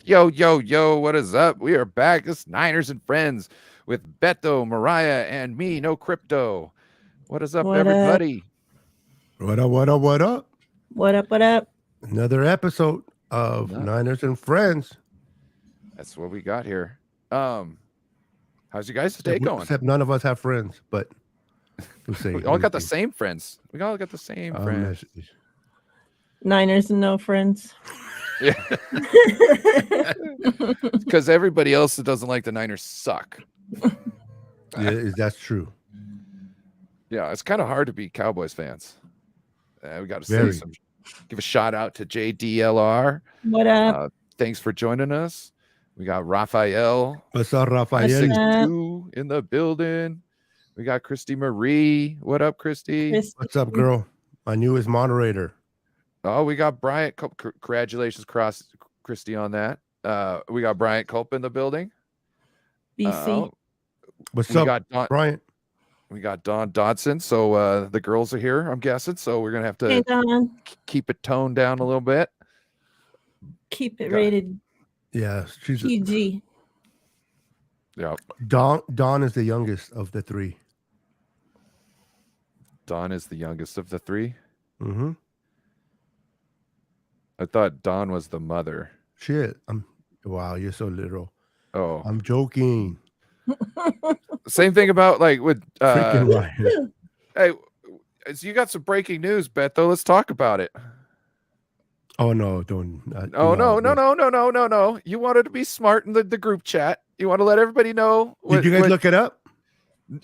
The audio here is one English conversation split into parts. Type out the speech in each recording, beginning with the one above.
Yo, yo, yo, what is up? We are back. It's Niners and Friends with Beto, Miriah, and me, No Crypto. What is up, What up? everybody? What up, what up, what up? What up? What up? Another episode of Niners and Friends. That's what we got here. How's you guys' day going? Except none of us have friends, but we'll see. We all got the same friends. We all got the same friends. Niners and no friends. Yeah. Because everybody else that doesn't like the Niners suck. Yeah, that's true. Yeah, it's kind of hard to be Cowboys fans. We got to say give a shout out to JDLR. What up? Thanks for joining us. We got Raphael. What's up, Raphael? 62 in the building. We got Christy Marie. What up, Christy? What's up, girl? My newest moderator. Oh, we got Bryant. Congratulations, Christy, on that. We got Bryant Culp in the building. BC. What's up, Bryant? We got Dawn Dodson. So the girls are here, I'm guessing. So we're going to have to keep it toned down a little bit. Keep it rated. Yeah, she's PG. Yeah. Dawn is the youngest of the three. Dawn is the youngest of the three? Mm-hmm. I thought Dawn was the mother. Shit. Wow, you're so literal. Oh. I'm joking. Same thing about like with freaking Ryan. Hey, so you got some breaking news, Beto. Let's talk about it. Oh no, don't. No. You wanted to be smart in the group chat. You want to let everybody know. Did you guys look it up?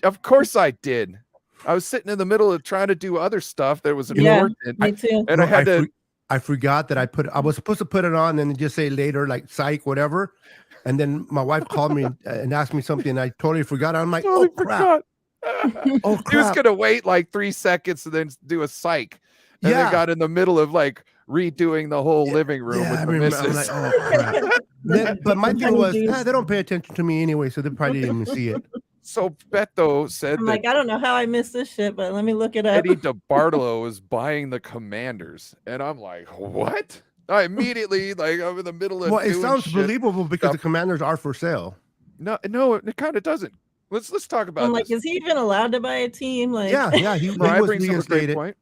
Of course I did. I was sitting in the middle of trying to do other stuff that was important. Me too. And I forgot that I was supposed to put it on and then just say later, like psych, whatever. And then my wife called me and asked me something. And I totally forgot. I'm like, oh crap. Oh crap. He was gonna wait like 3 seconds and then do a psych. And then got in the middle of like redoing the whole living room with the missus. I'm like, oh crap. But my thing was, they don't pay attention to me anyway, so they probably didn't even see it. So Beto said, I'm like, I don't know how I missed this shit, but let me look it up. Eddie DeBartolo is buying the Commanders, and I'm like, what? I immediately I'm in the middle of. Well, it sounds believable because the Commanders are for sale. No, it kind of doesn't. Let's talk about. I'm like, is he even allowed to buy a team? Like, yeah, he was reinstated.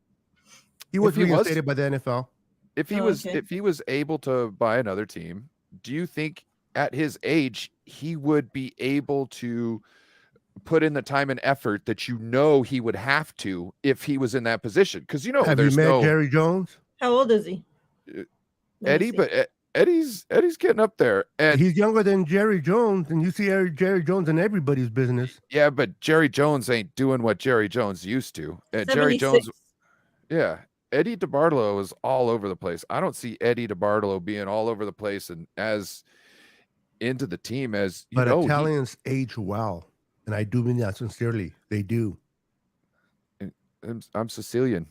He was reinstated by the NFL. If he was able to buy another team, do you think at his age he would be able to put in the time and effort that he would have to if he was in that position? Because have you met Jerry Jones? How old is he? Eddie, but Eddie's getting up there, and he's younger than Jerry Jones, and you see Jerry Jones in everybody's business. Yeah, but Jerry Jones ain't doing what Jerry Jones used to. Jerry Jones, Eddie DeBartolo is all over the place. I don't see Eddie DeBartolo being all over the place and as into the team as you know. But Italians age well, and I do mean that sincerely. They do. I'm Sicilian.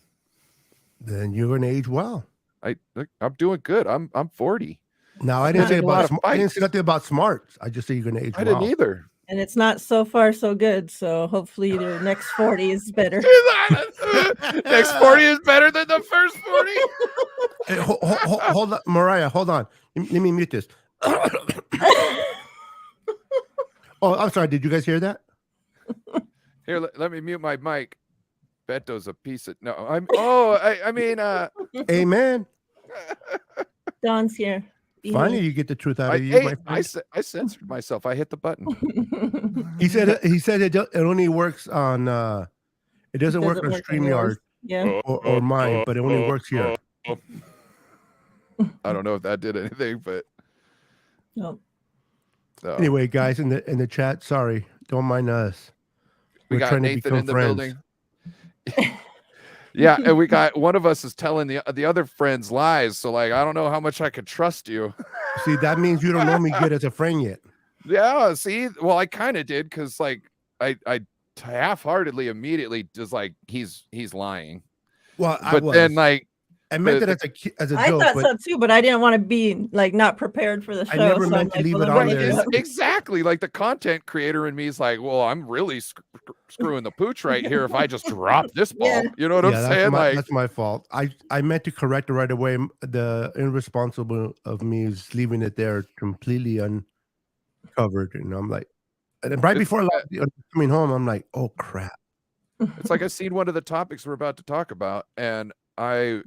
Then you're gonna age well. I'm doing good. I'm 40. No, I didn't say nothing about smarts. I just say you're gonna age well. I didn't either. And it's not so far so good. So hopefully the next 40 is better. Next 40 is better than the first 40. Hey, hold on, Miriah. Hold on. Let me mute this. Oh, I'm sorry. Did you guys hear that? Here, let me mute my mic. Beto's a piece of I mean amen. Don's here. Finally, you get the truth out of you. I censored myself. I hit the button. He said it only works on it doesn't work on StreamYard or mine, but it only works here. I don't know if that did anything, but no. Anyway, guys in the chat, sorry, don't mind us. We got Nathan in the building. Yeah, and we got one of us is telling the other friends lies, so like I don't know how much I could trust you. See, that means you don't know me good as a friend yet. Yeah, see, well, I kind of did because like I half-heartedly immediately just like he's lying. Well, then like I meant it as a joke. I thought so too, but I didn't want to be like not prepared for the show. I never meant to leave it on there. Exactly, like the content creator in me is like, well, I'm really screwing the pooch right here if I just drop this ball. Yeah. You know what I'm saying? That's my fault. I meant to correct it right away. The irresponsible of me is leaving it there completely uncovered, and I'm like, and then right before coming home, I'm like, oh crap. It's like I seen one of the topics we're about to talk about, and I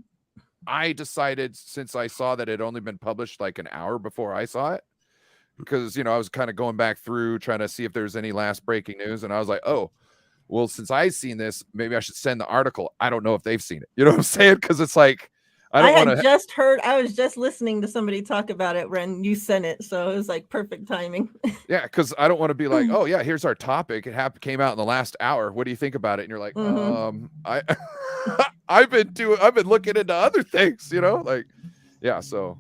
decided, since I saw that it had only been published like an hour before I saw it, because I was kind of going back through trying to see if there's any last breaking news, and I was like, oh, well, since I've seen this, maybe I should send the article. I don't know if they've seen it. You know what I'm saying? Because it's like I was just listening to somebody talk about it when you sent it, so it was like perfect timing. Yeah, because I don't want to be like, oh yeah, here's our topic. It came out in the last hour. What do you think about it? And you're like, I've been looking into other things, like, yeah. So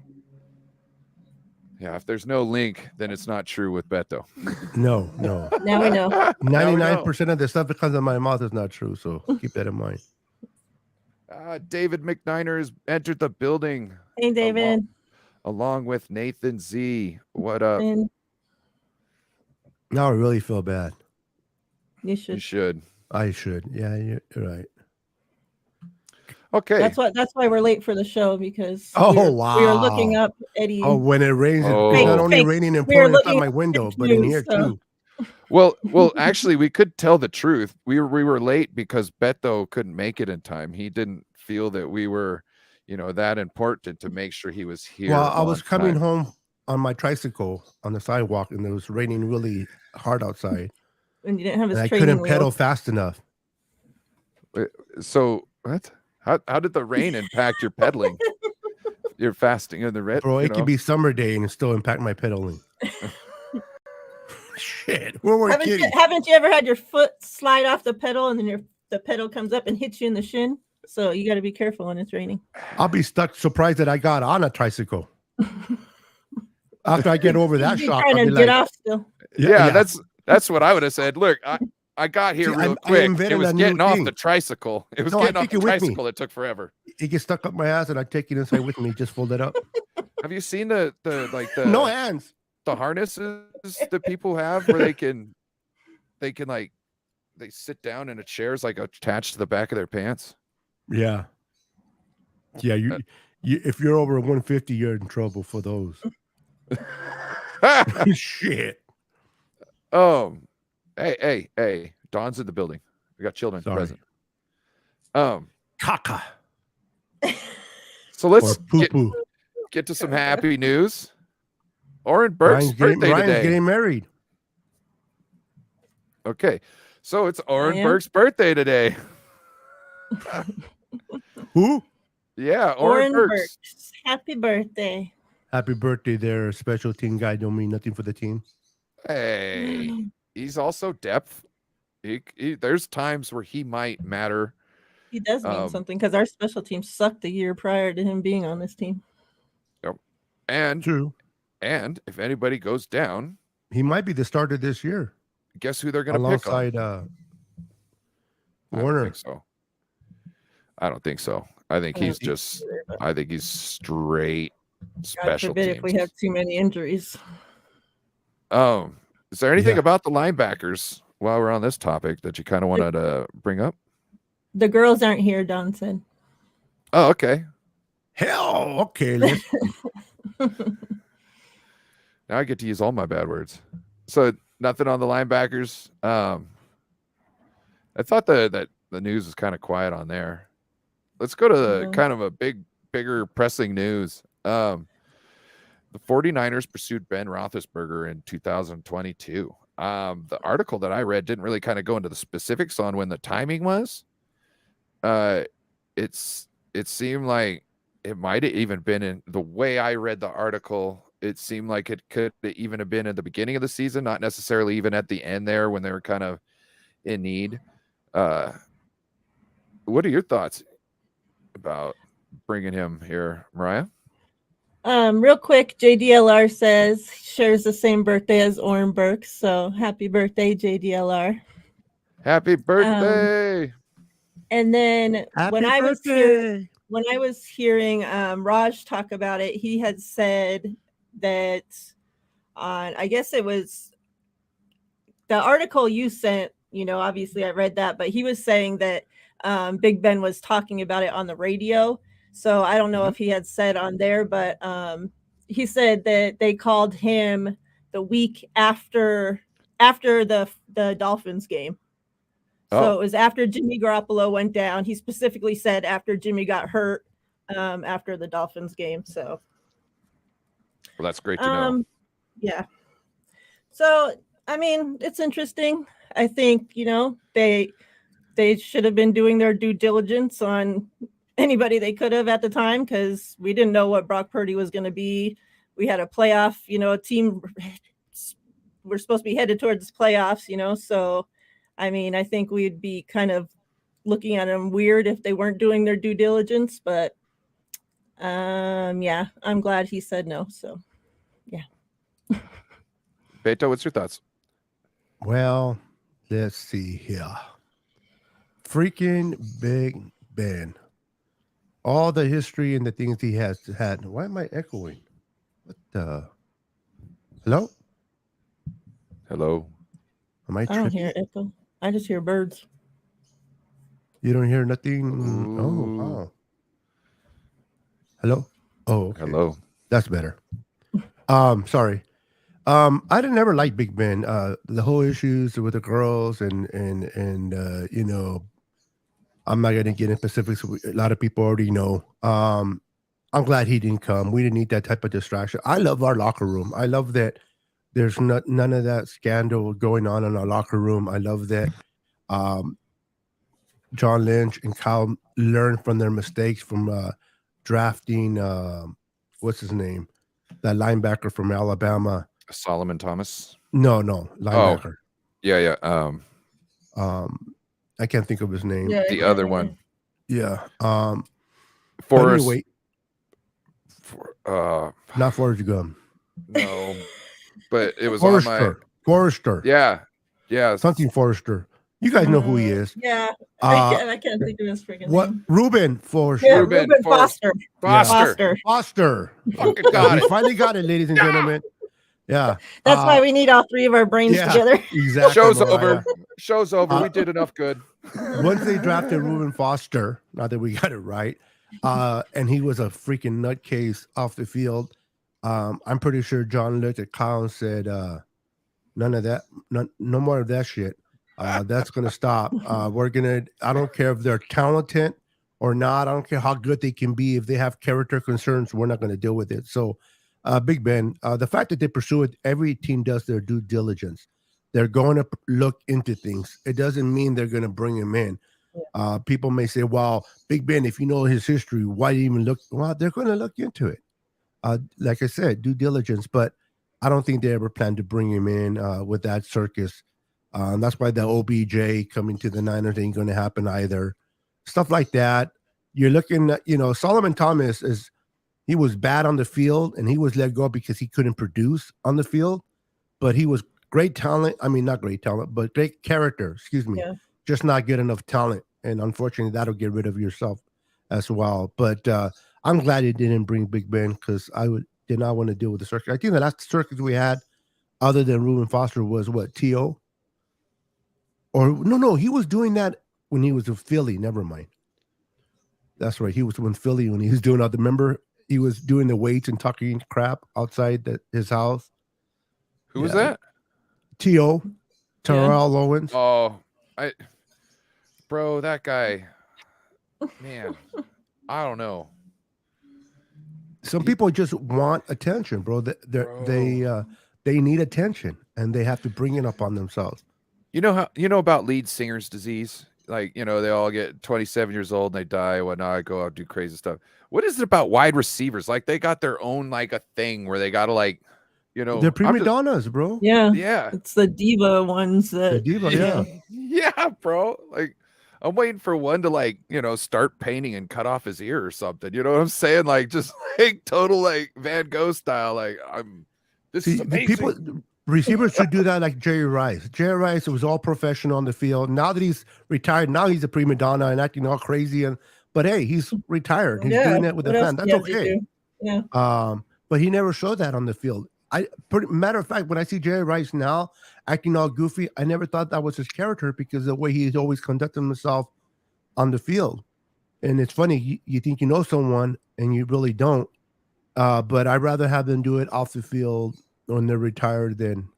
yeah, if there's no link, then it's not true with Beto. No. Now we know. 99% of the stuff that comes out of my mouth is not true. So keep that in mind. David McNiner has entered the building. Hey, David. Along with Nathan Z. What up? Now I really feel bad. You should. You should. I should. Yeah, you're right. Okay. That's why we're late for the show, because wow. we were looking up Eddie. Oh, when it rains, it's not only raining and pouring outside my window, but in here too. Well, actually, we could tell the truth. We were late because Beto couldn't make it in time. He didn't feel that we were, that important to make sure he was here. Well, I was coming home on my tricycle on the sidewalk, and it was raining really hard outside. And you didn't have his I training couldn't wheels. pedal fast enough. So what? How did the rain impact your pedaling? You're fasting in the red. Bro, it could be summer day and it still impact my pedaling. Shit. Haven't you ever had your foot slide off the pedal and then the pedal comes up and hits you in the shin? So you got to be careful when it's raining. I'll be surprised that I got on a tricycle. After I get over that shock, I'll be like, off still. Yeah, that's what I would have said. Look, I got here real quick. It was getting off the tricycle. It was getting off the tricycle. It took forever. It gets stuck up my ass, and I take it inside with me. Just fold it up. Have you seen the no hands? The harnesses that people have where they can like they sit down in a chair's like attached to the back of their pants. Yeah. You if you're over 150, you're in trouble for those. Shit. Hey, Dawn's in the building. We got children present. Caca. So let's get to some happy news. Oren Burke's birthday today. Ryan's getting married. Okay, so it's Oren Burke's birthday today. Who? Yeah, Oren Burks. Happy birthday. Happy birthday there, special team guy. Don't mean nothing for the team. Hey, he's also depth. There's times where he might matter. He does mean something, because our special team sucked the year prior to him being on this team. Yep. And true. And if anybody goes down, he might be the starter this year. Guess who they're going to pick alongside Warner? I don't think so. I think he's just. I think he's straight special teams. If we have too many injuries. Is there anything about the linebackers while we're on this topic that you kind of wanted to bring up? The girls aren't here, Don said. Oh, okay. Hell, okay. Now I get to use all my bad words. So nothing on the linebackers. I thought that the news was kind of quiet on there. Let's go to the kind of a bigger pressing news. The 49ers pursued Ben Roethlisberger in 2022. The article that I read didn't really kind of go into the specifics on when the timing was. It seemed like it might have even been in the way I read the article. It seemed like it could even have been at the beginning of the season, not necessarily even at the end there when they were kind of in need. What are your thoughts about bringing him here, Miriah? Real quick, JDLR says shares the same birthday as Oren Burks, so happy birthday, JDLR. Happy birthday. And then when I was hearing Raj talk about it, he had said that I guess it was the article you sent obviously I read that, but he was saying that Big Ben was talking about it on the radio. So I don't know if he had said on there, but he said that they called him the week after the Dolphins game. So it was after Jimmy Garoppolo went down. He specifically said after Jimmy got hurt after the Dolphins game. So, well, that's great to know. Yeah. So, I mean, it's interesting. I think, they should have been doing their due diligence on anybody they could have at the time, because we didn't know what Brock Purdy was going to be. We had a playoff, team. We're supposed to be headed towards playoffs, so I mean, I think we'd be kind of looking at them weird if they weren't doing their due diligence, but yeah, I'm glad he said no. So, yeah. Beto, what's your thoughts? Well, let's see here. Freaking Big Ben. All the history and the things he has had. Why am I echoing? What the? Hello? Hello? Am I I don't tripping? hear echo. I just hear birds. You don't hear nothing? Ooh. Oh, wow. Hello? Oh, okay. Hello. That's better. Sorry. I didn't ever like Big Ben. The whole issues with the girls and I'm not gonna get in specifics. A lot of people already know. I'm glad he didn't come. We didn't need that type of distraction. I love our locker room. I love that there's none of that scandal going on in our locker room. I love that John Lynch and Kyle learned from their mistakes from drafting what's his name? That linebacker from Alabama. Solomon Thomas? No, linebacker. Oh, yeah. I can't think of his name. Yeah, The other one. Yeah. Forrest. Anyway, not Forrest Gump. No, but it was Forrester. on my Forrester. Yeah. Something Forrester. You guys know who he is. Yeah. I can't think of his freaking name. Ruben Forrester. Yeah, Ruben Foster. Foster. Foster. Fucking got We it. finally got it, ladies and gentlemen. Yeah. That's why we need all three of our brains together. Exactly. Show's Miriah. over. Show's over. We did enough good. Once they drafted Ruben Foster, not that we got it right, and he was a freaking nutcase off the field. I'm pretty sure John looked at Kyle and said, none of that, no more of that shit. That's going to stop. I don't care if they're talented or not. I don't care how good they can be. If they have character concerns, we're not going to deal with it. So, Big Ben, the fact that they pursue it, every team does their due diligence. They're going to look into things. It doesn't mean they're going to bring him in. People may say, well, Big Ben, if you know his history, why do you even look? Well, they're going to look into it. Like I said, due diligence, but I don't think they ever plan to bring him in with that circus. That's why the OBJ coming to the Niners ain't going to happen either. Stuff like that. You're looking at, Solomon Thomas he was bad on the field and he was let go because he couldn't produce on the field, but he was great talent. I mean, not great talent, but great character, just not good enough talent. And unfortunately, that'll get rid of yourself as well. But I'm glad he didn't bring Big Ben because did not want to deal with the circus. I think the last circus we had other than Ruben Foster was what, T.O.? Or no, he was doing that when he was in Philly. Never mind. That's right. He was in Philly when he was doing that. Remember, he was doing the weights and talking crap outside his house. Who was that? T.O. Terrell Owens. Oh, bro, that guy. Man, I don't know. Some people just want attention, bro. They need attention, and they have to bring it up on themselves. You know about lead singer's disease? Like, they all get 27 years old and they die and whatnot. I go out and do crazy stuff. What is it about wide receivers? Like, they got their own, like, a thing where they got to, they're prima donnas, bro. Yeah. It's the diva ones The diva, yeah. Yeah, bro. Like, I'm waiting for one to, start painting and cut off his ear or something. You know what I'm saying? Like, just, total, Van Gogh style. Like, this is amazing. Receivers should do that like Jerry Rice. Jerry Rice was all professional on the field. Now that he's retired, now he's a prima donna and acting all crazy. But hey, he's retired. He's doing it with the fans. That's okay. Yeah. But he never showed that on the field. Matter of fact, when I see Jerry Rice now acting all goofy, I never thought that was his character because the way he's always conducted himself on the field. And it's funny, you think you know someone and you really don't. But I'd rather have them do it off the field when they're retired than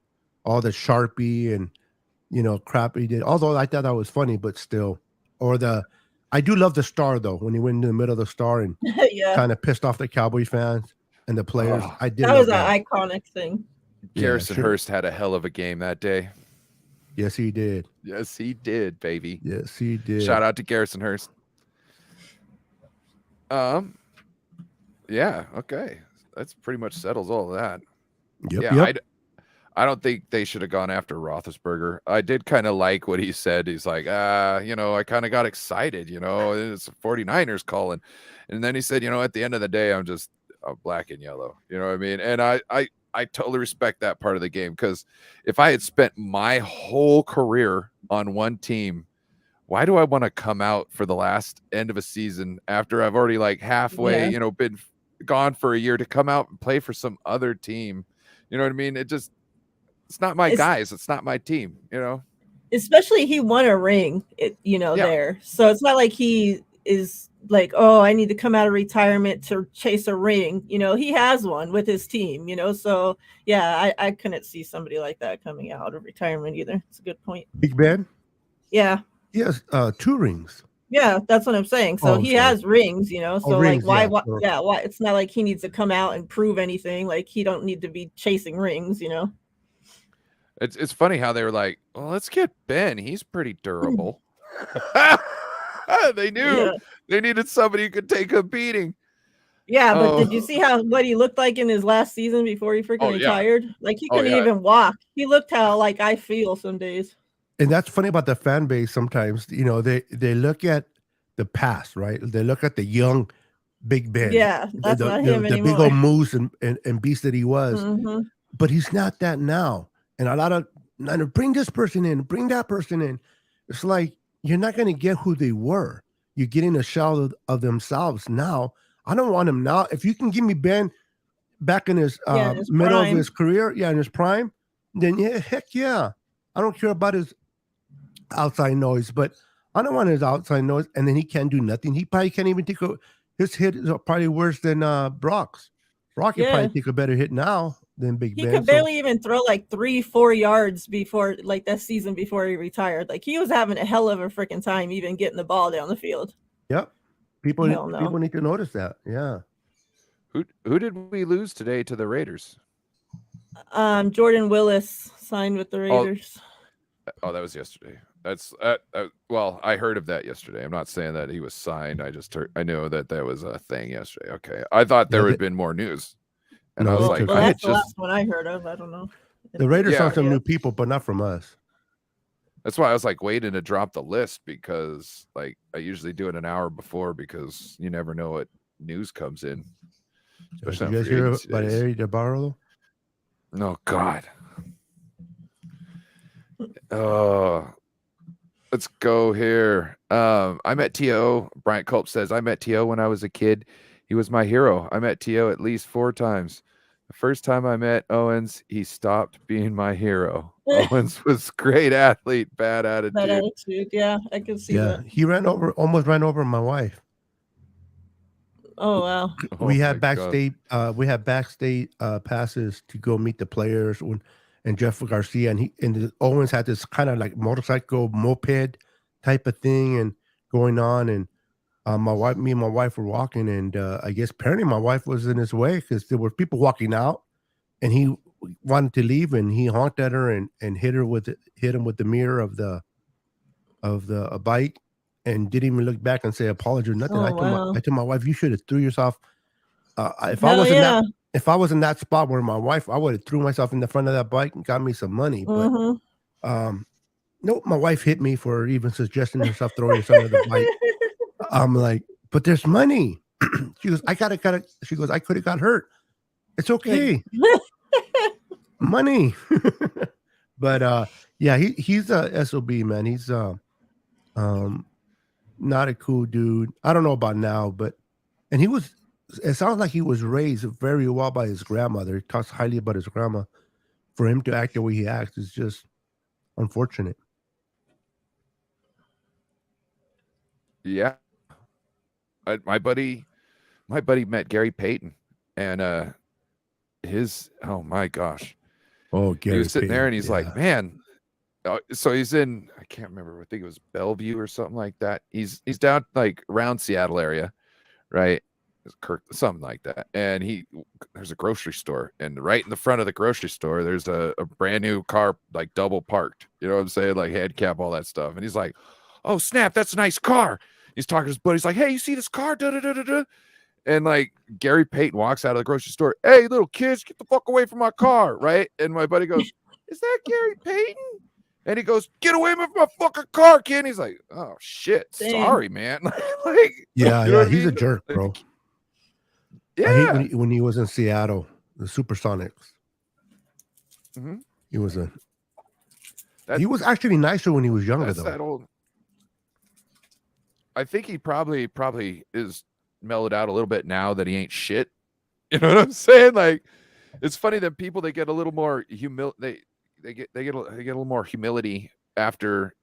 all the Sharpie and crap he did. Although I thought that was funny, but still. I do love the star though when he went in the middle of the star and Yeah, kind of pissed off the Cowboy fans and the players. Oh, I did that love was an that. iconic thing. Garrison Yeah, sure. Hurst had a hell of a game that day. Yes, he did. Yes, he did, baby. Yes, he did. Shout out to Garrison Hurst. Yeah, okay. That's pretty much settles all of that. Yep. I don't think they should have gone after Roethlisberger. I did kind of like what he said. He's like, I kind of got excited, it's 49ers calling. And then he said, at the end of the day, I'm just black and yellow. You know what I mean? And I totally respect that part of the game, because if I had spent my whole career on one team, why do I want to come out for the last end of a season after I've already like halfway, been gone for a year, to come out and play for some other team? You know what I mean? It's not my guys. It's not my team, Especially he won a ring, there. So it's not like he is like, oh, I need to come out of retirement to chase a ring. He has one with his team, So yeah, I couldn't see somebody like that coming out of retirement either. It's a good point. Big Ben? Yeah. He has 2 rings. Yeah, that's what I'm saying. So he has rings, So rings, why? yeah. Why? It's not like he needs to come out and prove anything. Like he don't need to be chasing rings, It's funny how they were like, well, let's get Ben. He's pretty durable. They knew they needed somebody who could take a beating. Yeah, but did you see what he looked like in his last season before he freaking retired? Like he couldn't even walk. He looked how like I feel some days. And that's funny about the fan base sometimes. They look at the past, right? They look at the young Big Ben. Yeah, that's not him anymore. The big old moose and beast that he was. Mm-hmm. But he's not that now. And a lot of, bring this person in, bring that person in. It's like, you're not going to get who they were. You're getting a shell of themselves now. I don't want him now. If you can give me Ben back in his middle of his career, in his prime, then heck yeah. I don't care about his outside noise, but I don't want his outside noise. And then he can't do nothing. He probably can't even take his hit is probably worse than Brock's. Brock can probably take a better hit now than Big Ben. He could barely even throw like 3-4 yards before, like that season before he retired. Like he was having a hell of a freaking time even getting the ball down the field. Yep. People need to notice that. Yeah. Who did we lose today to the Raiders? Jordan Willis signed with the Raiders. Oh, that was yesterday. That's well, I heard of that yesterday. I'm not saying that he was signed. I know that was a thing yesterday. Okay, I thought there would have been more news, and I was like, that's the last one I heard of. I don't know. The Raiders saw some new people, but not from us. That's why I was like waiting to drop the list, because like I usually do it an hour before, because you never know what news comes in. Especially you guys hear about Eddie DeBartolo? Oh God. Oh. Let's go here. I met T.O. Bryant Culp says, I met T.O. when I was a kid. He was my hero. I met T.O. at least 4 times. The first time I met Owens, he stopped being my hero. Owens was great athlete, bad attitude. Bad attitude, yeah, I can see that. He almost ran over my wife. Oh wow. We had backstage passes to go meet the players and Jeff Garcia and Owens had this kind of like motorcycle moped type of thing and going on, and me and my wife were walking, and I guess apparently my wife was in his way because there were people walking out, and he wanted to leave, and he honked at her and hit him with the mirror of the bike, and didn't even look back and say apology or nothing. I told my wife, you should have threw yourself. If I was in that spot where my wife, I would have threw myself in the front of that bike and got me some money. But nope, my wife hit me for even suggesting herself throwing herself in the bike. I'm like, but there's money. She goes, I she goes, I could have got hurt. It's okay. Money. But yeah, he's a SOB, man. He's not a cool dude. I don't know about now, but and he was it sounds like he was raised very well by his grandmother. He talks highly about his grandma. For him to act the way he acts is just unfortunate. Yeah. My buddy met Gary Payton, and oh my gosh, Oh, he Gary was sitting there Payton, and he's yeah. like, man. So he's in, I can't remember, I think it was Bellevue or something like that. He's down like around Seattle area, right? Something like that. And there's a grocery store, and right in the front of the grocery store, there's a brand new car, like double parked. You know what I'm saying? Like head cap, all that stuff. And he's like, oh snap, that's a nice car. He's talking to his buddy. He's like, hey, you see this car? Da, da, da, da, da. And like Gary Payton walks out of the grocery store. Hey, little kids, get the fuck away from my car, right? And my buddy goes, is that Gary Payton? And he goes, get away from my fucking car, kid. And he's like, oh shit, Dang. sorry, man. Yeah, you know yeah, what I he's a mean? jerk, bro. Yeah. I hate when he was in Seattle, the Supersonics. Mhm. He was actually nicer when he was younger, That's though. that old. I think he probably is mellowed out a little bit now that he ain't shit. You know what I'm saying? Like, it's funny that people, they get a little more they get a little more humility after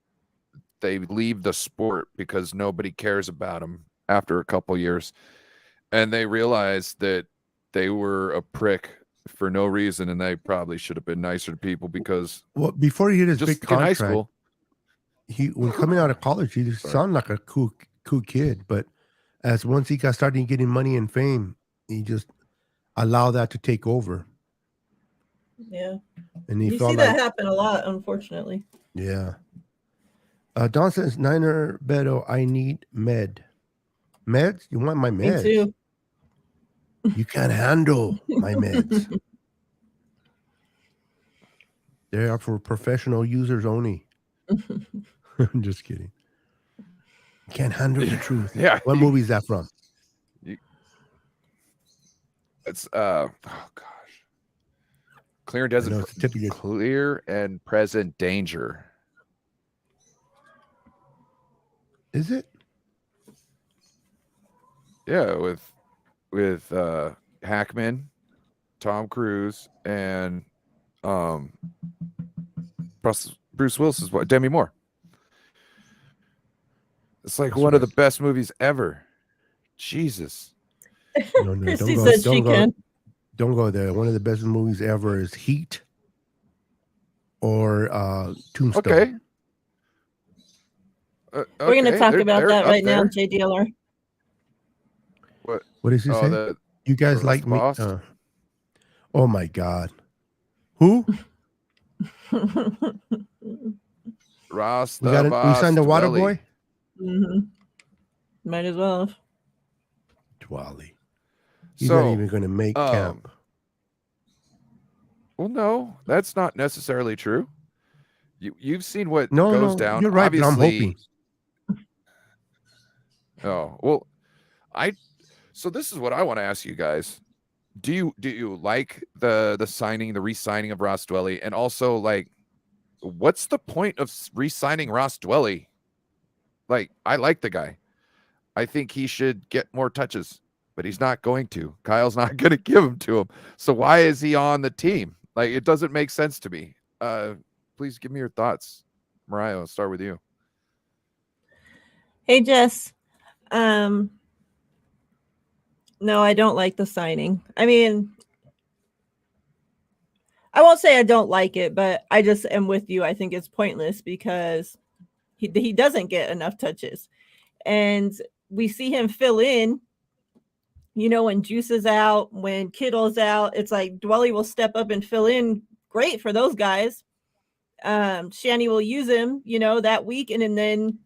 they leave the sport, because nobody cares about them after a couple years, and they realize that they were a prick for no reason, and they probably should have been nicer to people, because Well, before he hit his just big in high contract, school, when coming out of college, he just sounded like a cool kid. But as once he started getting money and fame, he just allowed that to take over. Yeah. And he You felt see like that happen a lot, unfortunately. yeah. Don says, Niner Beto, I need meds. You want my meds? Me too. You can't handle my meds. They are for professional users only. I'm just kidding. You can't handle the truth. Yeah. What movie is that from? It's oh gosh. Clear and present danger. Is it? Yeah, with Hackman, Tom Cruise, and Bruce Willis's wife, Demi Moore. It's like one of the best movies ever. Jesus. No, Christy says she can. Don't go there. One of the best movies ever is Heat or Tombstone. Okay. We're going to talk about that right now, JDLR. What does he say? You guys like me? Oh my God. Who? Ross. We signed the Water Boy? Mm-hmm. Might as well have. Twally. He's not even going to make camp. Well, no, that's not necessarily true. You've seen what goes down. You're right, obviously. But I'm hoping. Oh, well, so this is what I want to ask you guys. Do you like the re-signing of Ross Dwelly? And also, like, what's the point of re-signing Ross Dwelly? Like, I like the guy. I think he should get more touches, but he's not going to. Kyle's not going to give them to him. So why is he on the team? Like, it doesn't make sense to me. Please give me your thoughts. Miriah, I'll start with you. Hey, Jess. No, I don't like the signing. I mean, I won't say I don't like it, but I just am with you. I think it's pointless because he doesn't get enough touches. And we see him fill in, you know, when Juice is out, when Kittle's out. It's like Dwelly will step up and fill in. Great for those guys. Shanny will use him, you know, that week. And then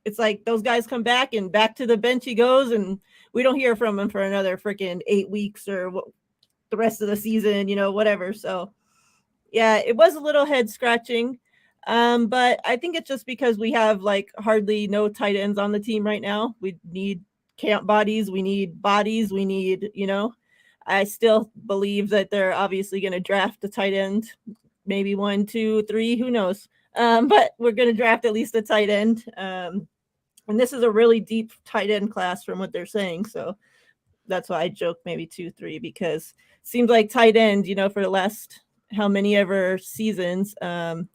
it's like those guys come back and back to the bench he goes, and we don't hear from him for another freaking 8 weeks or the rest of the season, you know, whatever. So, yeah, it was a little head scratching. But I think it's just because we have like hardly no tight ends on the team right now. We need camp bodies. We need, you know, I still believe that they're obviously going to draft a tight end, maybe 1, 2, 3, who knows? But we're going to draft at least a tight end. And this is a really deep tight end class from what they're saying. So that's why I joke maybe 2-3, because it seems like tight end, for the last how many ever seasons,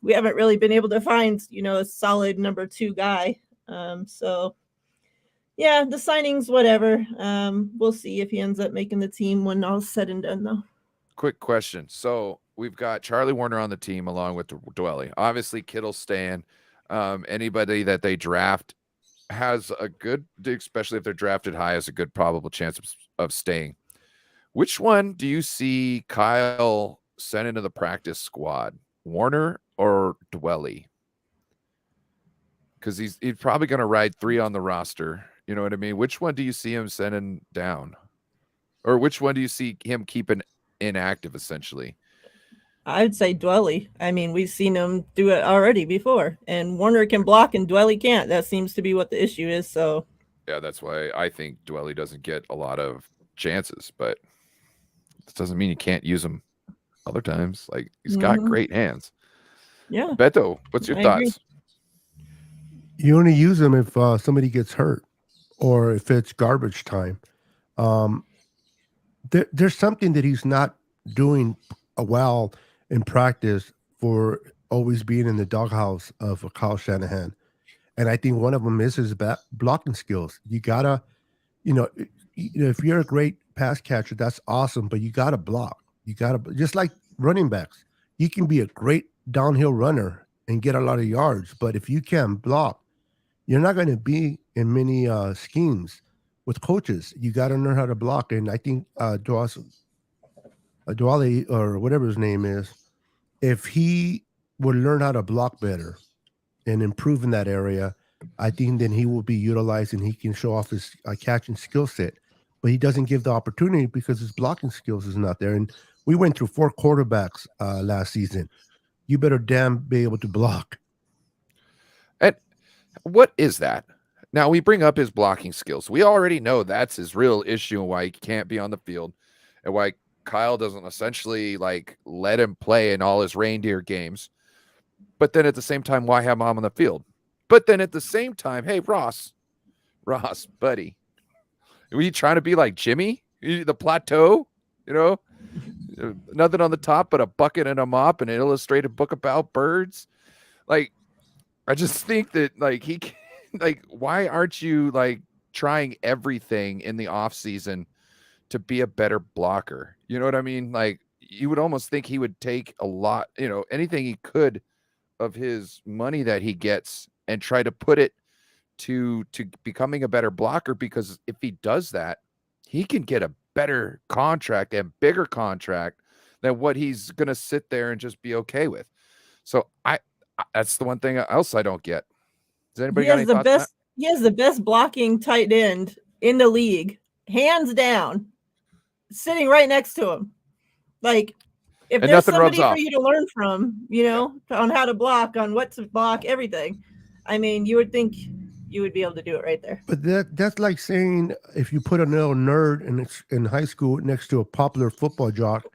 we haven't really been able to find, a solid number 2 guy. So yeah, the signings, whatever. We'll see if he ends up making the team when all's said and done, though. Quick question. So we've got Charlie Warner on the team along with Dwelly. Obviously, Kittle's staying. Anybody that they draft has a good, especially if they're drafted high, has a good probable chance of staying. Which one do you see Kyle send into the practice squad, Warner or Dwelly? Because he's probably going to ride 3 on the roster. You know what I mean? Which one do you see him sending down? Or which one do you see him keeping inactive, essentially? I would say Dwelly. I mean, we've seen him do it already before, and Warner can block and Dwelly can't. That seems to be what the issue is. So yeah, that's why I think Dwelly doesn't get a lot of chances, but this doesn't mean you can't use him other times. Like, he's got great hands. Yeah. Beto, what's your thoughts? You only use him if somebody gets hurt or if it's garbage time. There's something that he's not doing well in practice for always being in the doghouse of Kyle Shanahan. And I think one of them is his blocking skills. You gotta, if you're a great pass catcher, that's awesome, but you gotta block. You gotta, just like running backs, you can be a great downhill runner and get a lot of yards, but if you can't block, you're not going to be in many schemes with coaches. You got to learn how to block. And I think Dwelly, or whatever his name is, if he would learn how to block better and improve in that area, I think then he will be utilized and he can show off his catching skill set. But he doesn't give the opportunity because his blocking skills is not there. And we went through 4 quarterbacks last season. You better damn be able to block. And what is that? Now, we bring up his blocking skills. We already know that's his real issue and why he can't be on the field and why Kyle doesn't essentially let him play in all his reindeer games. But then at the same time, why have him on the field? But then at the same time, hey, Ross, buddy, are you trying to be like Jimmy, the plateau? Nothing on the top but a bucket and a mop and an illustrated book about birds. I just think that he why aren't you trying everything in the off season to be a better blocker? You know what I mean? You would almost think he would take a lot, anything he could of his money that he gets and try to put it to becoming a better blocker, because if he does that, he can get a better contract and bigger contract than what he's going to sit there and just be okay with. So that's the one thing else I don't get. Does anybody got any thoughts on that? He has the best blocking tight end in the league, hands down, sitting right next to him. If there's somebody for you to learn from, on how to block, on what to block, everything, I mean, you would think you would be able to do it right there. But that's like saying if you put a little nerd in high school next to a popular football jock,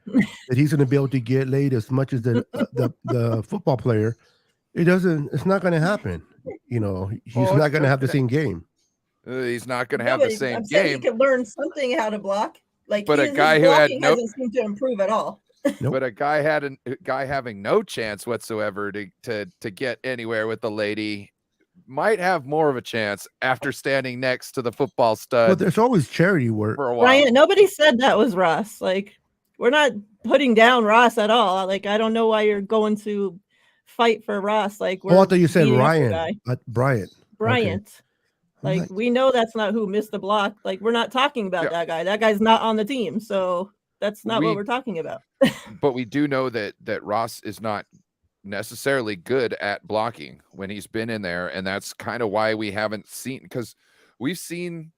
that he's going to be able to get laid as much as the football player. It's not going to happen. He's not going to have the same game. He's not going to have the same game. He could learn something how to block. But a guy who hasn't seemed to improve at all. Nope. But a guy having no chance whatsoever to get anywhere with the lady might have more of a chance after standing next to the football stud. Well, there's always charity work. For a while. Ryan, nobody said that was Ross. We're not putting down Ross at all. I don't know why you're going to fight for Ross. I thought you said Ryan, Bryant. Bryant. Okay. We know that's not who missed the block. We're not talking about that guy. That guy's not on the team. So that's not what we're talking about. But we do know that Ross is not necessarily good at blocking when he's been in there, and that's kind of why we haven't seen, because we've seen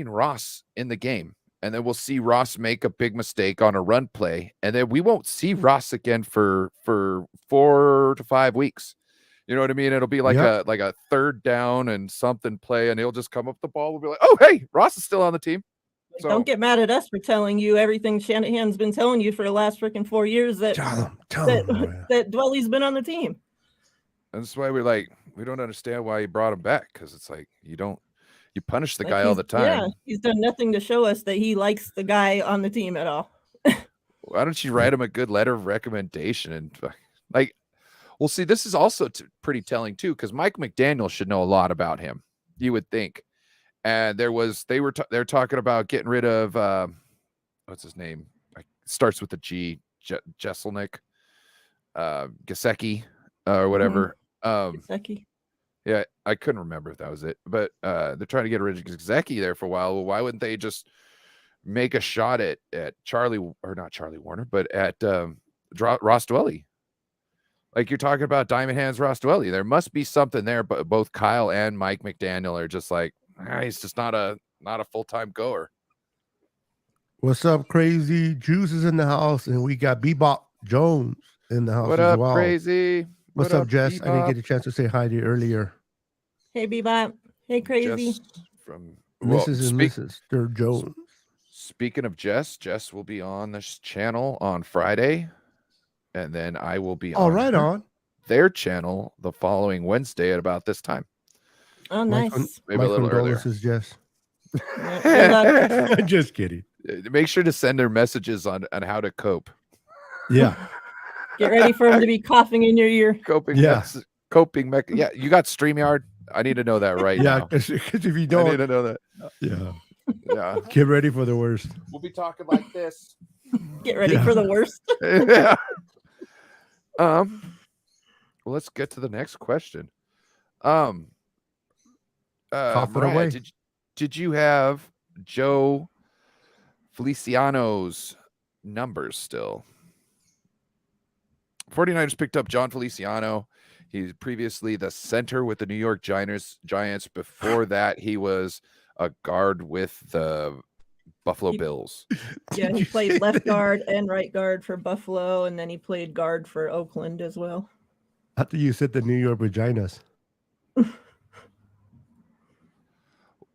Ross in the game, and then we'll see Ross make a big mistake on a run play, and then we won't see Ross again for 4 to 5 weeks. You know what I mean? It'll be a third down and something play, and he'll just come up the ball. We'll be like, oh, hey, Ross is still on the team. So, don't get mad at us for telling you everything Shanahan's been telling you for the last freaking 4 years that Dwelly's been on the team. And that's why we don't understand why he brought him back, because it's you don't You punish the Like guy all the time. Yeah, he's done nothing to show us that he likes the guy on the team at all. Why don't you write him a good letter of recommendation? And like, well, see, this is also pretty telling too, because Mike McDaniel should know a lot about him, you would think. And they're talking about getting rid of what's his name? It starts with a G, Jeselnik, Gesicki, or whatever. Gesicki. Yeah, I couldn't remember if that was it, but they're trying to get rid of Gesicki there for a while. Well, why wouldn't they just make a shot at not Charlie Warner, but at Rostelli? Like you're talking about Diamond Hands Rostelli. There must be something there, but both Kyle and Mike McDaniel are just like, he's just not a full-time goer. What's up, Crazy? Juice is in the house, and we got Bebop Jones in the house What as up, well. Crazy? What's up, Jess? Bebop? I didn't get a chance to say hi to you earlier. Hey, Bebop. Hey, Crazy. Jess from Mrs. and Mrs. Jones. Speaking of Jess will be on this channel on Friday, and then I will be on their channel the following Wednesday at about this time. Oh, nice. Maybe a little earlier. Jess. Good luck. Just kidding. Make sure to send their messages on how to cope. Yeah. Get ready for him to be coughing in your ear. Coping. Yeah, you got StreamYard? I need to know that right now. Yeah, because if you don't, I need to know that. Yeah. Get ready for the worst. We'll be talking like this. Get ready for the worst. Yeah. Well, let's get to the next question. Cough it Miriah, away. Did you have Joe Feliciano's numbers still? 49ers picked up John Feliciano. He's previously the center with the New York Giants. Before that, he was a guard with the Buffalo Bills. Yeah, he played left guard and right guard for Buffalo, and then he played guard for Oakland as well. I thought you said the New York Vaginas.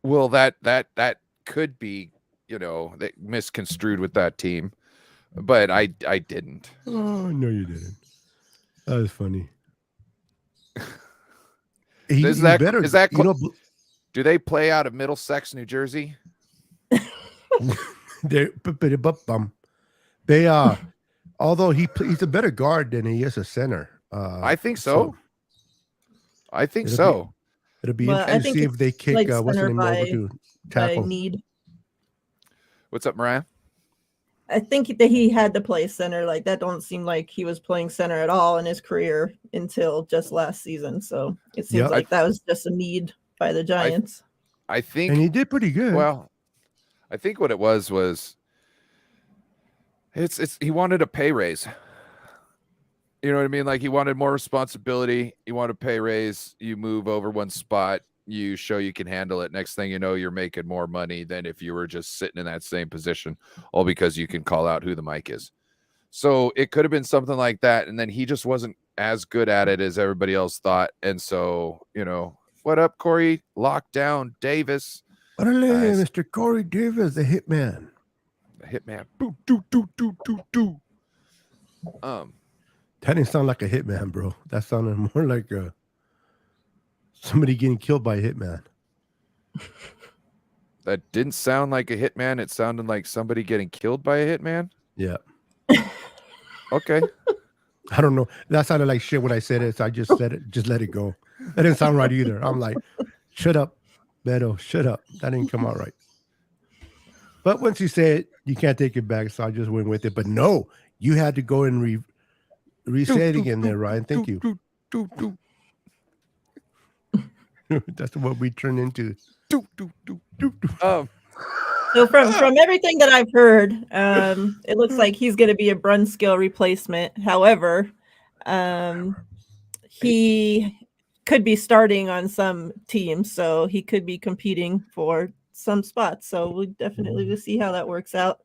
Well, that could be, misconstrued with that team, but I didn't. Oh no, you didn't. That was funny. Is that do they play out of Middlesex, New Jersey? They although he's a better guard than he is a center. I think so. It'll be interesting to see if they kick what's the name over to tackle. Need. What's up, Miriah? I think that he had to play center. Like that don't seem like he was playing center at all in his career until just last season. So it seems like that was just a need by the Giants. I think, and he did pretty good. Well, I think what it was he wanted a pay raise. You know what I mean? Like he wanted more responsibility. You want a pay raise. You move over one spot. You show you can handle it. Next thing you know, you're making more money than if you were just sitting in that same position, all because you can call out who the mic is. So it could have been something like that. And then he just wasn't as good at it as everybody else thought. And so, what up, Corey? Lockdown Davis. Mr. Corey Davis, the hitman. The hitman. Boo, do, do, do, do, do. That didn't sound like a hitman, bro. That sounded more like somebody getting killed by a hitman. That didn't sound like a hitman. It sounded like somebody getting killed by a hitman. Yeah. Okay. I don't know. That sounded like shit when I said it, so I just said it. Just let it go. That didn't sound right either. I'm like, shut up, Beto. Shut up. That didn't come out right. But once you say it, you can't take it back, so I just went with it. But no, you had to go and reset it again there, Ryan. Thank you. That's what we turn into. So from everything that I've heard, it looks like he's going to be a Brunskill replacement. However, he could be starting on some teams, so he could be competing for some spots. So we definitely will see how that works out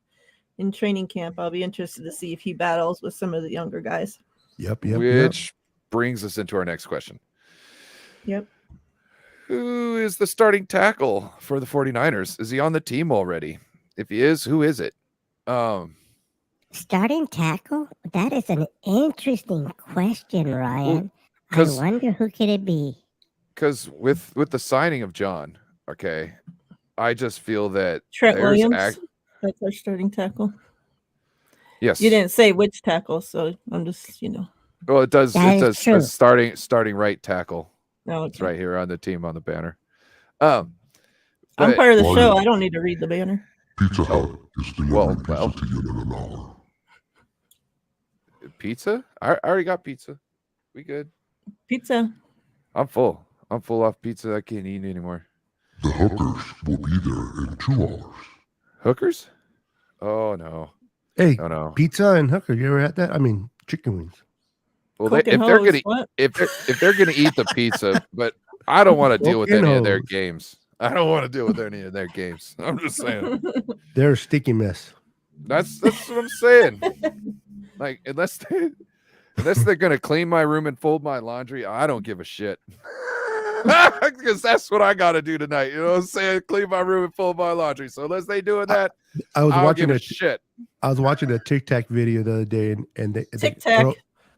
in training camp. I'll be interested to see if he battles with some of the younger guys. Yep. Which brings us into our next question. Yep. Who is the starting tackle for the 49ers? Is he on the team already? If he is, who is it? Starting tackle? That is an interesting question, Ryan. I wonder who could it be? Because with the signing of John, okay, I just feel that Trent there's Williams. That's our starting tackle. yes. You didn't say which tackle, so I'm just, Well, it does. That It is does. true. Starting right tackle. Oh, It's okay. right here on the team on the banner. I'm But part of the show. I don't need to read the banner. Pizza Hut is delivering well. pizza to you in an hour. Pizza? I already got pizza. We good. Pizza. I'm full. I'm full off pizza. I can't eat anymore. The hookers will be there in 2 hours. Hookers? Oh no. Hey, Oh no. pizza and hooker. You ever had that? I mean, chicken wings. Well, Coke and if they're hose, gonna what? if they're gonna eat the pizza, but I don't want to deal with Coke and any of their hose. games. I don't want to deal with any of their games. I'm just saying. They're a sticky mess. That's what I'm saying. Like unless they're gonna clean my room and fold my laundry, I don't give a shit. Because that's what I gotta do tonight. You know what I'm saying? Clean my room and fold my laundry. So unless they doing that, I was I don't watching give a a shit. I was watching a TikTok video the other day, and the Tic-tac. girl,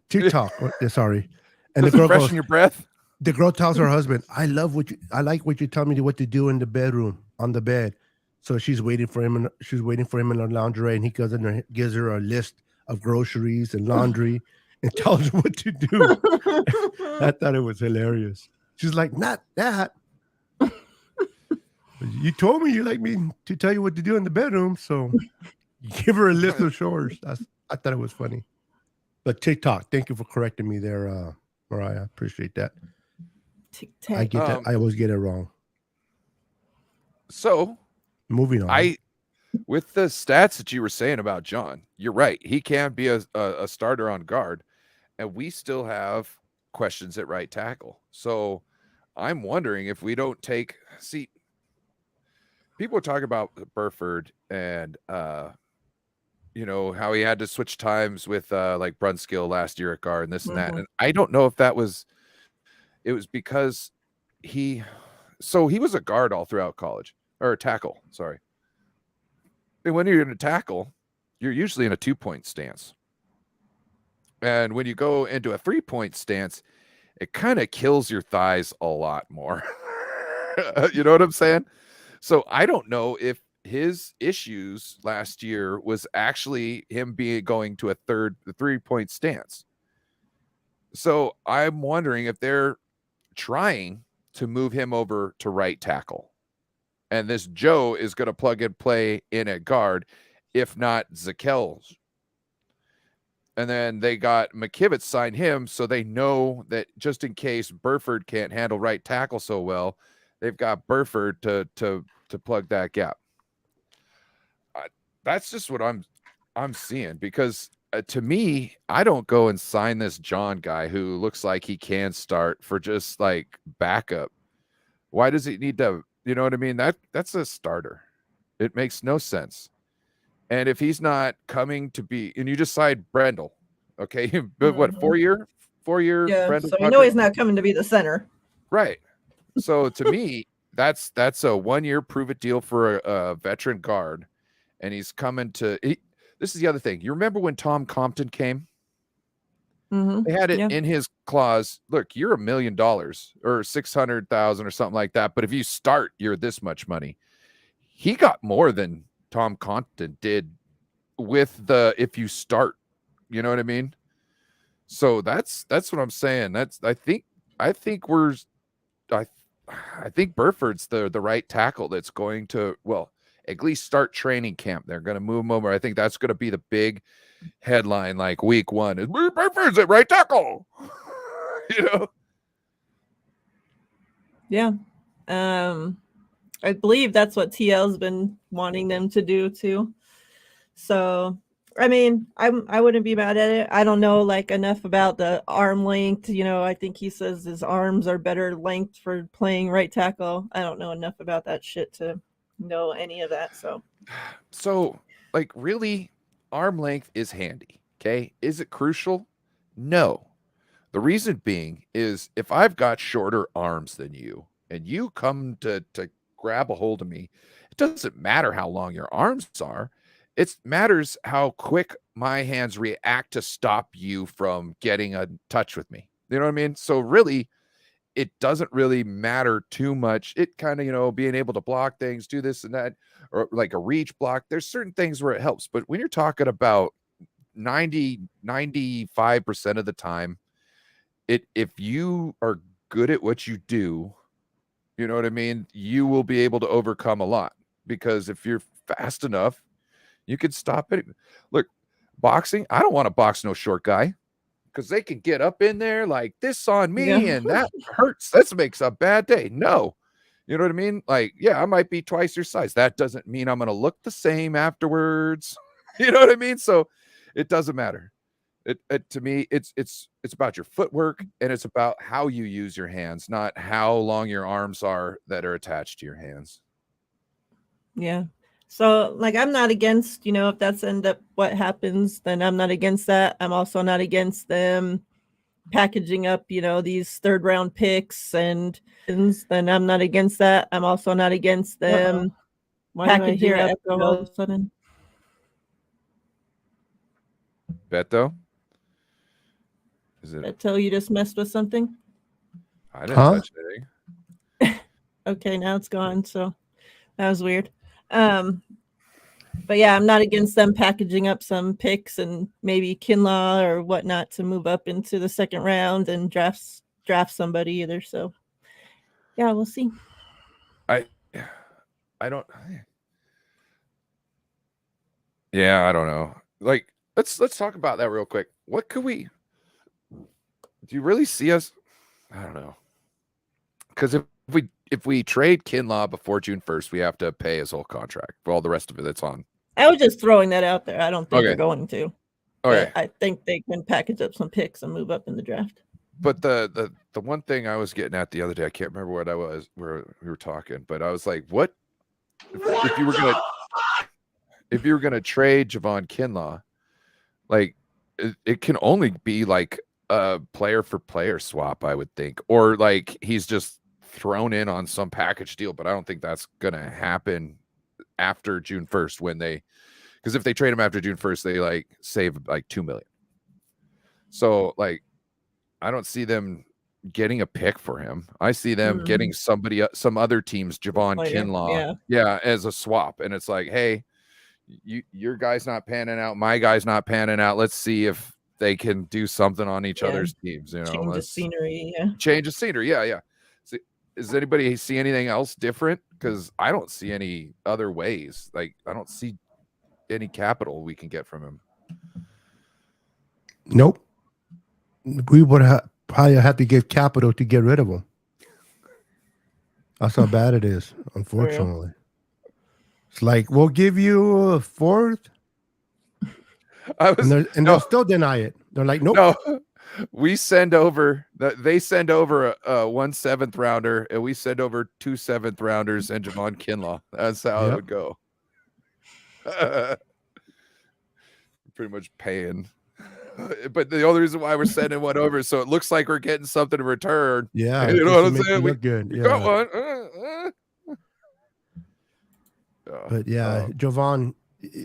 TikTok. Sorry, and Does the it girl freshen goes. your breath? The girl tells her husband, I like what you tell me what to do in the bedroom on the bed. So she's waiting for him in the lingerie, and he gives her a list of groceries and laundry and tells her what to do. I thought it was hilarious. She's like, not that. You told me you like me to tell you what to do in the bedroom, so give her a list of chores. I thought it was funny. But TikTok, thank you for correcting me there, Miriah. Appreciate that. Tic-tac. I get that. I always get it wrong. So Moving on. with the stats that you were saying about John, you're right. He can be a starter on guard, and we still have questions at right tackle. So I'm wondering if we don't see people talk about Burford and you know how he had to switch times with like Brunskill last year at guard and this and that. And I don't know if it was because he was a guard all throughout college, or a tackle, sorry. And when you're in a tackle, you're usually in a 2-point stance. And when you go into a 3-point stance, it kind of kills your thighs a lot more. You know what I'm saying? So I don't know if his issues last year was actually him going to a 3-point stance. So I'm wondering if they're trying to move him over to right tackle. And this Joe is going to plug and play in at guard, if not Zakel's. And then they got McKivitz signed him, so they know that just in case Burford can't handle right tackle so well, they've got Burford to plug that gap. That's just what I'm seeing, because to me, I don't go and sign this John guy who looks like he can start for just like backup. Why does he need to? You know what I mean? That's a starter. It makes no sense. And if he's not coming to be, and you just signed Brendel, okay, but what 4-year? Yeah, Brendel so we know he's not coming to be the center. Right. So to me, that's a 1-year prove it deal for a veteran guard, and he's coming to. This is the other thing. You remember when Tom Compton came? They had it in his clause. Look, you're $1 million or 600,000 or something like that. But if you start, you're this much money. He got more than Tom Compton did with if you start. You know what I mean? So that's what I'm saying. I think Burford's the right tackle that's going to, well, at least start training camp. They're going to move him over. I think that's going to be the big headline, like week 1 is Burford's at right tackle. You know? Yeah. I believe that's what TL's been wanting them to do too. So, I mean, I wouldn't be mad at it. I don't know like enough about the arm length. You know, I think he says his arms are better length for playing right tackle. I don't know enough about that shit to know any of that. So like, really, arm length is handy. Okay. Is it crucial? No. The reason being is if I've got shorter arms than you and you come to grab a hold of me, it doesn't matter how long your arms are. It matters how quick my hands react to stop you from getting a touch with me. You know what I mean? So really, it doesn't really matter too much. It kind of, being able to block things, do this and that, or like a reach block. There's certain things where it helps. But when you're talking about 95% of the time, if you are good at what you do, you know what I mean? You will be able to overcome a lot, because if you're fast enough, you can stop it. Look, boxing, I don't want to box no short guy, because they can get up in there like this on me and that hurts. That makes a bad day. No, you know what I mean? Like, yeah, I might be twice your size. That doesn't mean I'm going to look the same afterwards. You know what I mean? So it doesn't matter. It to me, it's about your footwork, and it's about how you use your hands, not how long your arms are that are attached to your hands. Yeah. So like, I'm not against, if that's end up what happens, then I'm not against that. I'm also not against them packaging up, these 3rd round picks, and then I'm not against that. I'm also not against them packaging up all of a sudden. Beto? Is it? Beto, you just messed with something? I didn't touch anything. Okay, now it's gone. So that was weird. But yeah, I'm not against them packaging up some picks and maybe Kinlaw or whatnot to move up into the 2nd round and draft somebody either. So yeah, we'll see. I don't. Yeah, I don't know. Like, let's talk about that real quick. What could we? Do you really see us? I don't know. Because if we trade Kinlaw before June 1st, we have to pay his whole contract for all the rest of it that's on. I was just throwing that out there. I don't think they're going to. Okay. But I think they can package up some picks and move up in the draft. But the one thing I was getting at the other day, I can't remember what I was where we were talking, but I was like, what if you were gonna trade Javon Kinlaw, like it can only be like a player for player swap, I would think, or like he's just thrown in on some package deal, but I don't think that's gonna happen after June 1st because if they trade him after June 1st, they like save like $2 million. So like, I don't see them getting a pick for him. I see them getting some other team's Javon Kinlaw, as a swap, and it's like, hey, your guy's not panning out, my guy's not panning out. Let's see if they can do something on each other's teams. Change the scenery. Change the scenery. Yeah. See, does anybody see anything else different? Because I don't see any other ways. Like, I don't see any capital we can get from him. Nope. We would probably have to give capital to get rid of him. That's how bad it is, unfortunately. It's like, we'll give you a 4th. And they'll still deny it. They're like, nope. No, they send over a 1/7 rounder, and we send over 2 7th rounders and Javon Kinlaw. That's how it would go. Pretty much paying. But the only reason why we're sending one over is so it looks like we're getting something in return. Yeah, you know what I'm saying? We good. We got one. But yeah, Javon,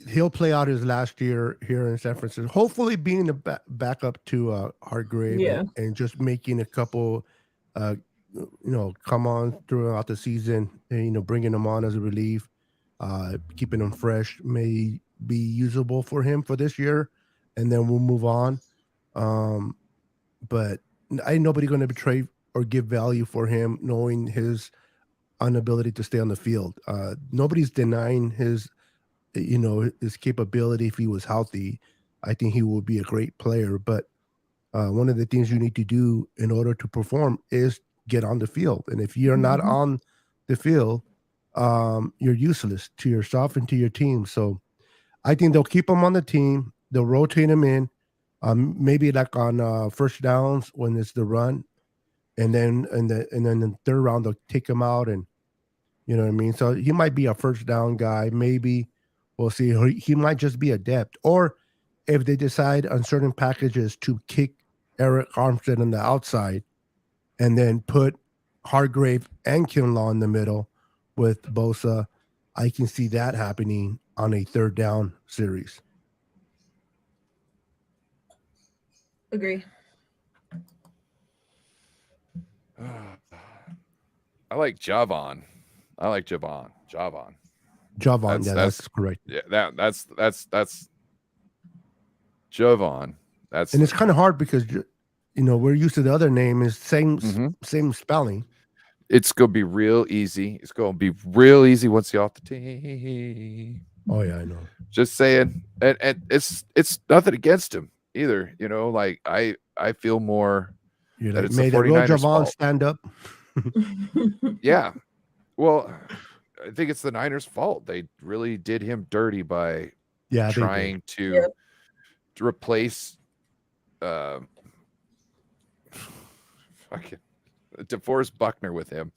he'll play out his last year here in San Francisco. Hopefully, being the backup to Hargrave and just making a couple, come on throughout the season, and bringing him on as a relief, keeping him fresh may be usable for him for this year, and then we'll move on. But ain't nobody going to trade or give value for him, knowing his inability to stay on the field. Nobody's denying his capability. If he was healthy, I think he would be a great player. But one of the things you need to do in order to perform is get on the field. And if you're not on the field, you're useless to yourself and to your team. So I think they'll keep him on the team. They'll rotate him in, maybe like on first downs when it's the run, and then in the 3rd round they'll take him out, and you know what I mean. So he might be a first down guy. Maybe we'll see. He might just be a depth, or if they decide on certain packages to kick Eric Armstead on the outside, and then put Hargrave and Kinlaw in the middle with Bosa, I can see that happening on a 3rd down series. Agree. I like Javon. I like Javon. Javon. Javon, that's correct. Yeah, that's Javon. That's And it's kind of hard because we're used to the other name is same spelling. It's gonna be real easy. It's gonna be real easy once you're off the team. Oh yeah, I know. Just saying, and it's nothing against him either. Like I feel more You're that like, it's may the the real 49ers Javon fault. stand up. Yeah. Well, I think it's the Niners' fault. They really did him dirty by trying to replace fucking DeForest Buckner with him.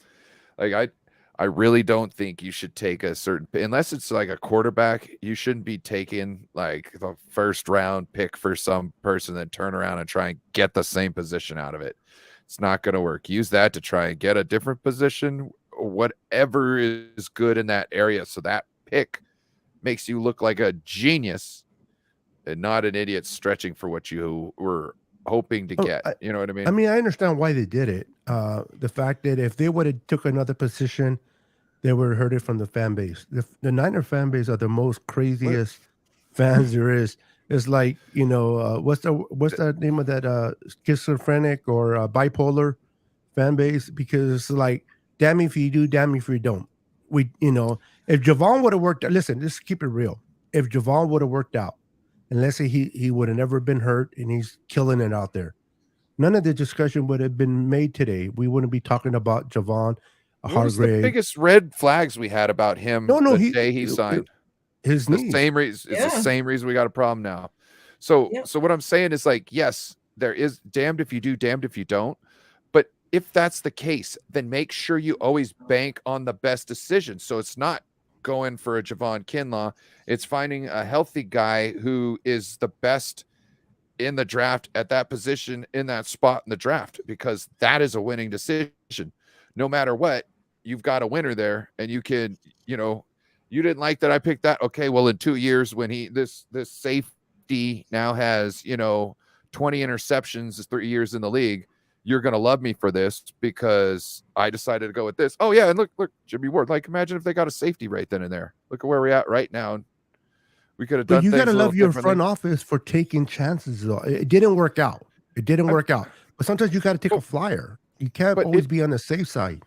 Like I really don't think you should take a certain, unless it's like a quarterback, you shouldn't be taking like the first round pick for some person, then turn around and try and get the same position out of it. It's not going to work. Use that to try and get a different position, whatever is good in that area. So that pick makes you look like a genius and not an idiot stretching for what you were hoping to get. You know what I mean? I mean, I understand why they did it. The fact that if they would have took another position, they would have heard it from the fan base. The Niner fan base are the most craziest fans there is. It's like, what's the name of that schizophrenic or bipolar fan base? Because it's like, damn if you do, damn if you don't. If Javon would have worked out, listen, just keep it real. If Javon would have worked out, and let's say he would have never been hurt and he's killing it out there, none of the discussion would have been made today. We wouldn't be talking about Javon What Hargrave. was the biggest red flags we had about him the day he signed? His the knees. same reason. It's the same reason we got a problem now. So what I'm saying is, like, yes, there is damned if you do, damned if you don't. But if that's the case, then make sure you always bank on the best decision. So it's not going for a Javon Kinlaw. It's finding a healthy guy who is the best in the draft at that position, in that spot in the draft, because that is a winning decision. No matter what, you've got a winner there, and you can, you didn't like that I picked that. Okay, well, in 2 years, when this safety now has 20 interceptions, 3 years in the league, you're gonna love me for this because I decided to go with this. Oh yeah, and look, Jimmy Ward. Like, imagine if they got a safety right then and there. Look at where we're at right now. We could have done. But you gotta love your front differently. office for taking chances. Though it didn't work out. But sometimes you got to take a flyer. You can't always be on the safe side.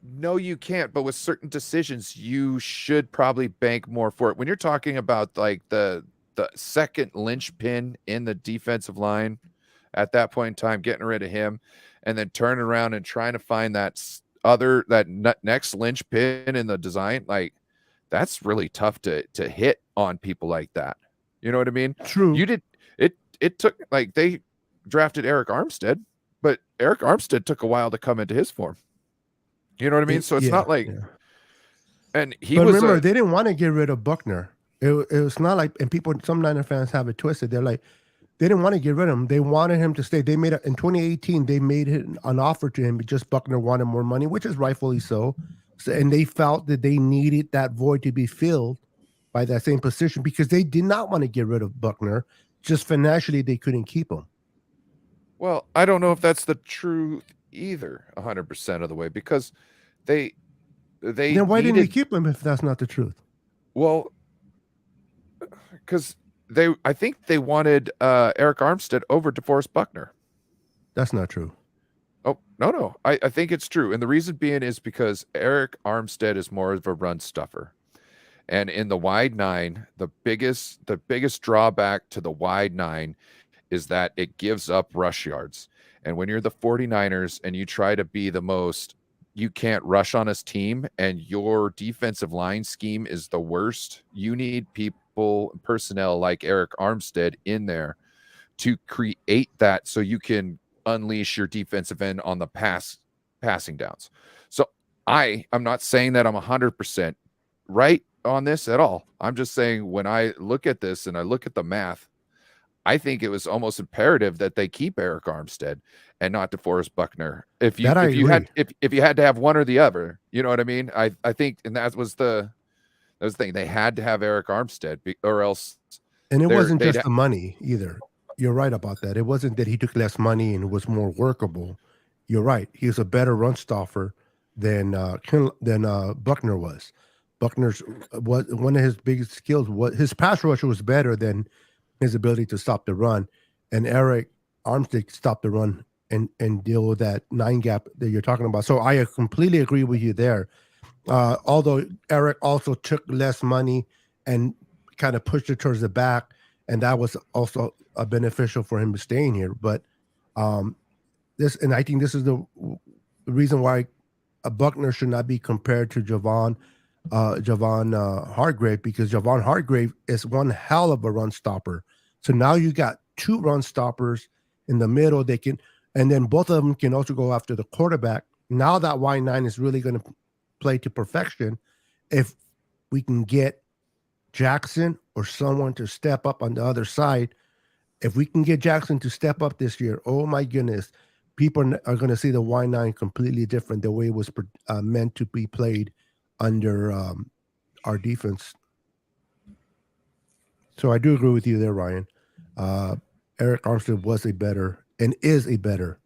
No, you can't. But with certain decisions, you should probably bank more for it. When you're talking about like the second linchpin in the defensive line at that point in time, getting rid of him, and then turning around and trying to find that next linchpin in the design, like, that's really tough to hit on people like that. You know what I mean? True. You did it took, like, they drafted Eric Armstead, but Eric Armstead took a while to come into his form. You know what I mean? So it's not like, and but remember, they didn't want to get rid of Buckner. It was not like, and some Niner fans have it twisted. They're like, they didn't want to get rid of him. They wanted him to stay. They made in 2018, they made an offer to him, but just Buckner wanted more money, which is rightfully so. And they felt that they needed that void to be filled by that same position because they did not want to get rid of Buckner. Just financially, they couldn't keep him. Well, I don't know if that's the truth either, 100% of the way, because they then why didn't they keep him if that's not the truth? Well, because I think they wanted Eric Armstead over DeForest Buckner. That's not true. Oh, no. I think it's true. And the reason being is because Eric Armstead is more of a run stuffer. And in the wide nine, the biggest drawback to the wide nine is that it gives up rush yards. And when you're the 49ers and you try to be the most, you can't rush on his team, and your defensive line scheme is the worst, you need personnel like Eric Armstead in there to create that so you can unleash your defensive end on the passing downs. So I'm not saying that I'm 100% right on this at all. I'm just saying, when I look at this and I look at the math, I think it was almost imperative that they keep Eric Armstead and not DeForest Buckner. If you had to have one or the other, you know what I mean? I think, and that was the thing. They had to have Eric Armstead, or else. And it wasn't just the money either. You're right about that. It wasn't that he took less money and it was more workable. you're right. He's a better run stopper than Buckner was. Buckner's was one of his biggest skills. What his pass rush was better than his ability to stop the run, and Eric Armstead stopped the run and deal with that 9 gap that you're talking about. So I completely agree with you there. Although Eric also took less money and kind of pushed it towards the back, and that was also beneficial for him staying here. But I think this is the reason why a Buckner should not be compared to Javon Hargrave, because Javon Hargrave is one hell of a run stopper. So now you got 2 run stoppers in the middle. They can, and then both of them can also go after the quarterback. Now that Y9 is really going to play to perfection. If we can get Jackson or someone to step up on the other side, if we can get Jackson to step up this year, oh my goodness, people are going to see the Y9 completely different, the way it was meant to be played under our defense. So I do agree with you there, Ryan. Eric Armstead was a better and is a better.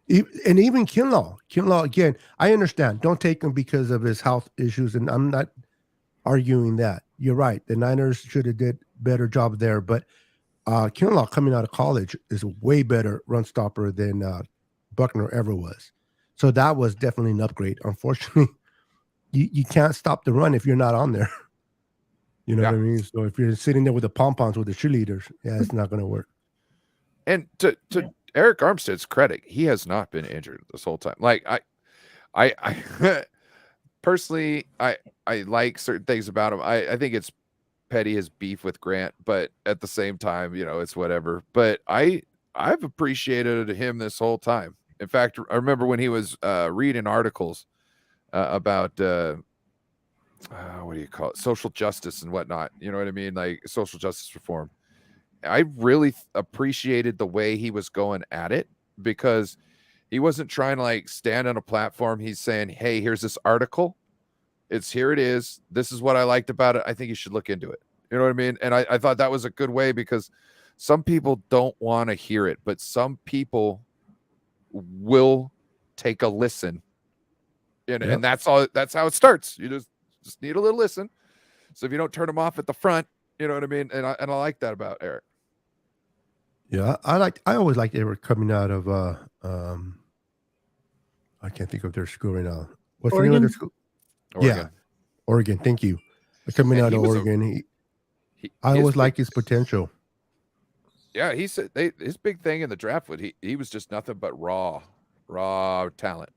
And even Kinlaw again, I understand. Don't take him because of his health issues, and I'm not arguing that. You're right. The Niners should have did better job there, but Kinlaw coming out of college is a way better run stopper than Buckner ever was. So that was definitely an upgrade. Unfortunately, you can't stop the run if you're not on there. You know what I mean? So if you're sitting there with the pom-poms with the cheerleaders, it's not going to work. And to Eric Armstead's credit, he has not been injured this whole time. Like I personally, I like certain things about him. I think it's petty, his beef with Grant, but at the same time, it's whatever. But I've appreciated him this whole time. In fact, I remember when he was reading articles about what do you call it, social justice and whatnot. You know what I mean? Like social justice reform. I really appreciated the way he was going at it, because he wasn't trying to like stand on a platform. He's saying, hey, here's this article. Here it is. This is what I liked about it. I think you should look into it. You know what I mean? And I thought that was a good way, because some people don't want to hear it, but some people will take a listen. And that's all. That's how it starts. You just need a little listen. So if you don't turn them off at the front, you know what I mean? And I like that about Eric. Yeah, I always liked Eric coming out of I can't think of their school right now. What's Oregon? the name of their school? Oregon. Yeah, Oregon. Thank you. Coming out of Oregon, I always liked his potential. Yeah, he said his big thing in the draft was he was just nothing but raw talent.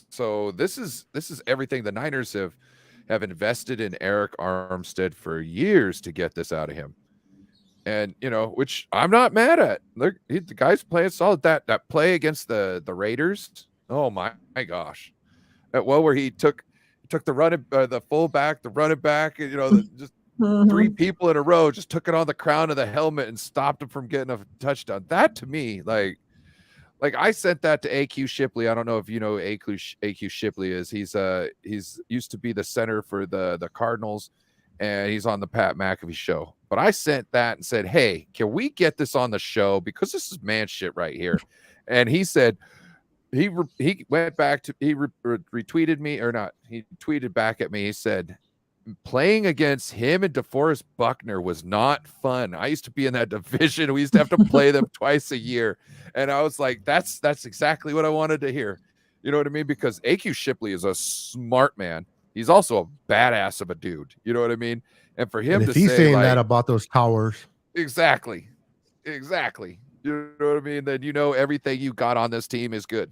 So this is everything the Niners have invested in Eric Armstead for years to get this out of him. And which I'm not mad at. Look, the guy's playing solid. That play against the Raiders. Oh my gosh. Where he took the fullback, the running back, just 3 people in a row, just took it on the crown of the helmet and stopped him from getting a touchdown. That to me, like I sent that to AQ Shipley. I don't know if you know AQ Shipley is. He's used to be the center for the Cardinals, and he's on the Pat McAfee show. But I sent that and said, hey, can we get this on the show? Because this is man shit right here. And he said, he went back to, he retweeted me, or not, he tweeted back at me. He said, playing against him and DeForest Buckner was not fun. I used to be in that division. We used to have to play them twice a year. And I was like, that's exactly what I wanted to hear. You know what I mean? Because AQ Shipley is a smart man. He's also a badass of a dude. You know what I mean? And for him if he's say, saying like, that about those towers. Exactly. You know what I mean? Then everything you got on this team is good.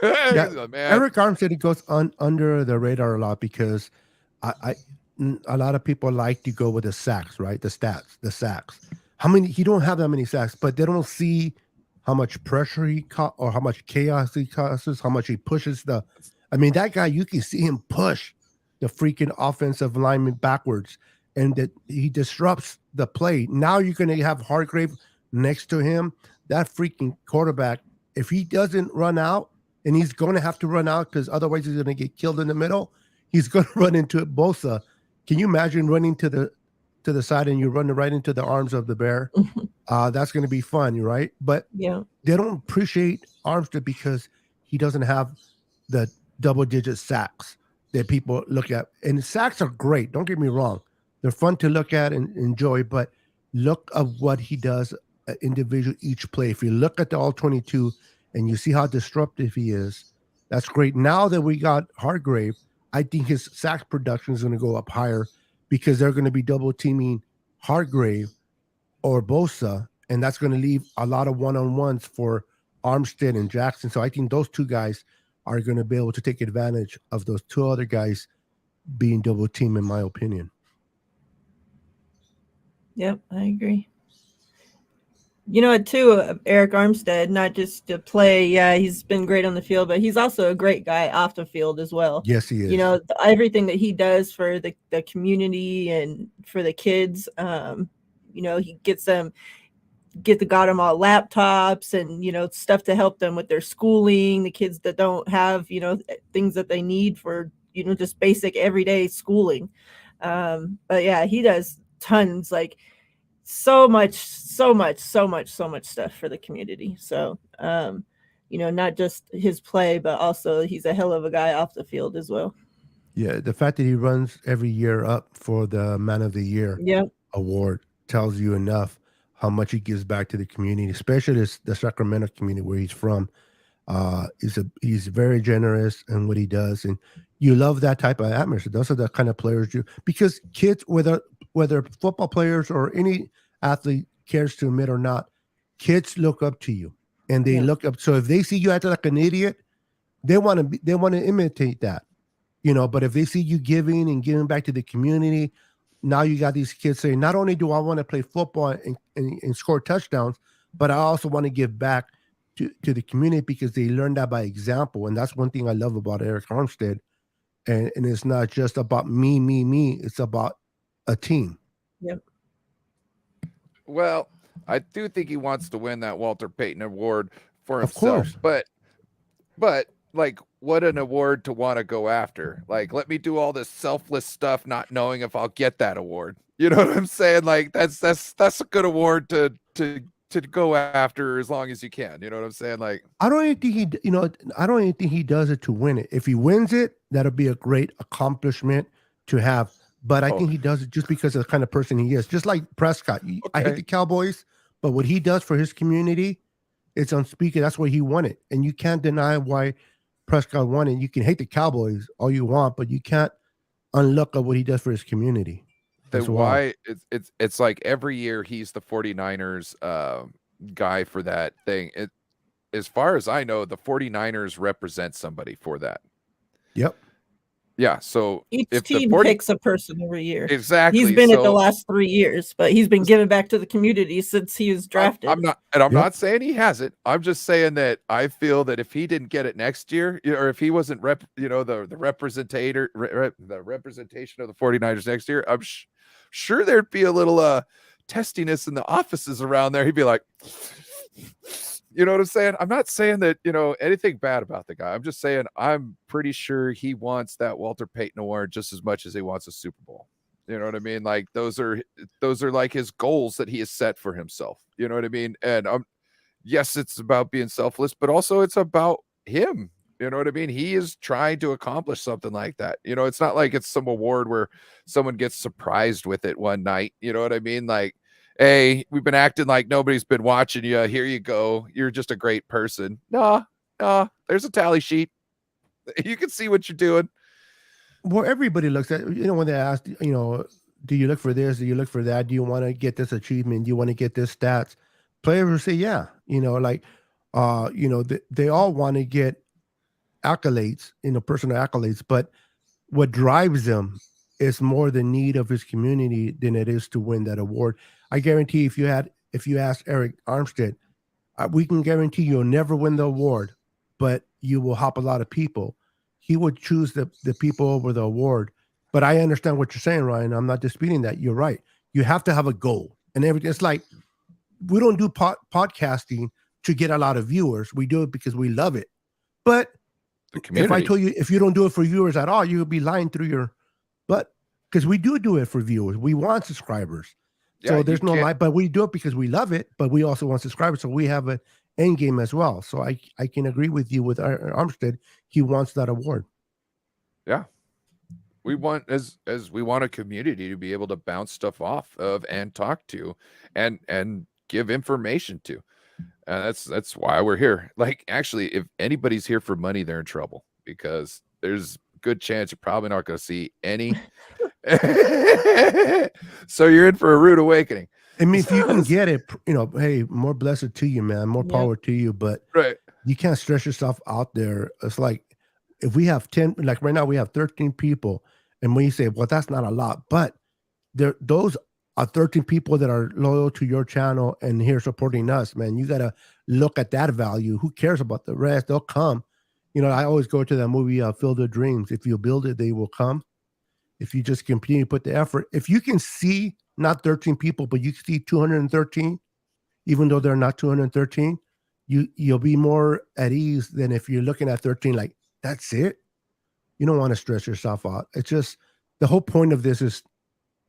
Yeah, man. Eric Armstead, he goes under the radar a lot because a lot of people like to go with the sacks, right? The sacks. How many? He don't have that many sacks, but they don't see how much pressure he caught or how much chaos he causes, how much he pushes I mean, that guy, you can see him push the freaking offensive lineman backwards, and that he disrupts the play. Now you're going to have Hargrave next to him. That freaking quarterback, if he doesn't run out, and he's going to have to run out because otherwise he's going to get killed in the middle, he's going to run into Bosa. Can you imagine running to the side and you run right into the arms of the bear? That's going to be fun, right? But yeah, they don't appreciate Armstead because he doesn't have the double-digit sacks that people look at. And sacks are great. Don't get me wrong; they're fun to look at and enjoy. But look at what he does individual each play. If you look at the all 22 and you see how disruptive he is, that's great. Now that we got Hargrave, I think his sack production is going to go up higher because they're going to be double teaming Hargrave or Bosa, and that's going to leave a lot of one-on-ones for Armstead and Jackson. So I think those two guys are going to be able to take advantage of those two other guys being double teamed, in my opinion. Yep, I agree. You know, too, Eric Armstead, not just to play. Yeah, he's been great on the field, but he's also a great guy off the field as well. Yes, he is. You know, everything that he does for the community and for the kids. You know, he got them all laptops and, you know, stuff to help them with their schooling. The kids that don't have, you know, things that they need for, you know, just basic everyday schooling. But yeah, he does tons, like so much stuff for the community. So, you know, not just his play, but also he's a hell of a guy off the field as well. Yeah, the fact that he runs every year up for the Man of the Year award tells you enough how much he gives back to the community, especially the Sacramento community where he's from. He's very generous in what he does, and you love that type of atmosphere. Those are the kind of players because kids, whether football players or any athlete cares to admit or not, kids look up to you, and they look up. So if they see you acting like an idiot, they want to imitate that, you know. But if they see you giving and giving back to the community, now you got these kids saying, not only do I want to play football and score touchdowns, but I also want to give back to the community because they learned that by example. And that's one thing I love about Eric Armstead. And it's not just about me. It's about a team. Yep. Well, I do think he wants to win that Walter Payton Award for himself. But like, what an award to want to go after. Like, let me do all this selfless stuff, not knowing if I'll get that award. You know what I'm saying? Like, that's a good award to go after as long as you can. You know what I'm saying? Like, I don't even think he does it to win it. If he wins it, that'll be a great accomplishment to have. But I think he does it just because of the kind of person he is. Just like Prescott. I hate the Cowboys, but what he does for his community, it's unspeakable. That's why he won it. And you can't deny why Prescott won it. You can hate the Cowboys all you want, but you can't unlook at what he does for his community. That's why it's like every year he's the 49ers guy for that thing. As far as I know, the 49ers represent somebody for that. Yep. Yeah, so each team picks a person every year. Exactly. He's been it the last 3 years, but he's been giving back to the community since he was drafted. I'm not saying he hasn't. I'm just saying that I feel that if he didn't get it next year, or if he wasn't the representation of the 49ers next year, I'm sure there'd be a little testiness in the offices around there. He'd be like, you know what I'm saying? I'm not saying that, anything bad about the guy. I'm just saying I'm pretty sure he wants that Walter Payton Award just as much as he wants a Super Bowl. You know what I mean? Like those are like his goals that he has set for himself. You know what I mean? And yes, it's about being selfless, but also it's about him. You know what I mean? He is trying to accomplish something like that. It's not like it's some award where someone gets surprised with it one night. You know what I mean? Like, hey, we've been acting like nobody's been watching you. Here you go. You're just a great person. Nah, there's a tally sheet. You can see what you're doing. Well, everybody looks at, when they ask, do you look for this? Do you look for that? Do you want to get this achievement? Do you want to get this stats? Players will say, yeah, they all want to get accolades, personal accolades, but what drives them is more the need of his community than it is to win that award. I guarantee if you ask Eric Armstead, we can guarantee you'll never win the award, but you will help a lot of people. He would choose the people over the award. But I understand what you're saying, Ryan. I'm not disputing that. You're right. You have to have a goal and everything. It's like we don't do podcasting to get a lot of viewers. We do it because we love it. But if I told you if you don't do it for viewers at all, you would be lying through your butt, because we do it for viewers. We want subscribers. Yeah, so there's no lie, but we do it because we love it, but we also want subscribers. So we have an end game as well. So I can agree with you with Armstead. He wants that award. Yeah. We want as we want a community to be able to bounce stuff off of and talk to and give information to. And that's why we're here. Like, actually, if anybody's here for money, they're in trouble, because there's a good chance you're probably not going to see any. So you're in for a rude awakening. I mean, if you can get it, hey, more blessed to you, man. More power to you. But you can't stress yourself out there. It's like, if we have 10, like right now we have 13 people, and when you say, well, that's not a lot, but those are 13 people that are loyal to your channel and here supporting us, man. You got to look at that value. Who cares about the rest? They'll come. I always go to that movie, Field of Dreams. If you build it, they will come. If you just continue to put the effort, if you can see not 13 people, but you see 213, even though they're not 213, you'll be more at ease than if you're looking at 13 like, that's it. You don't want to stress yourself out. It's just, the whole point of this is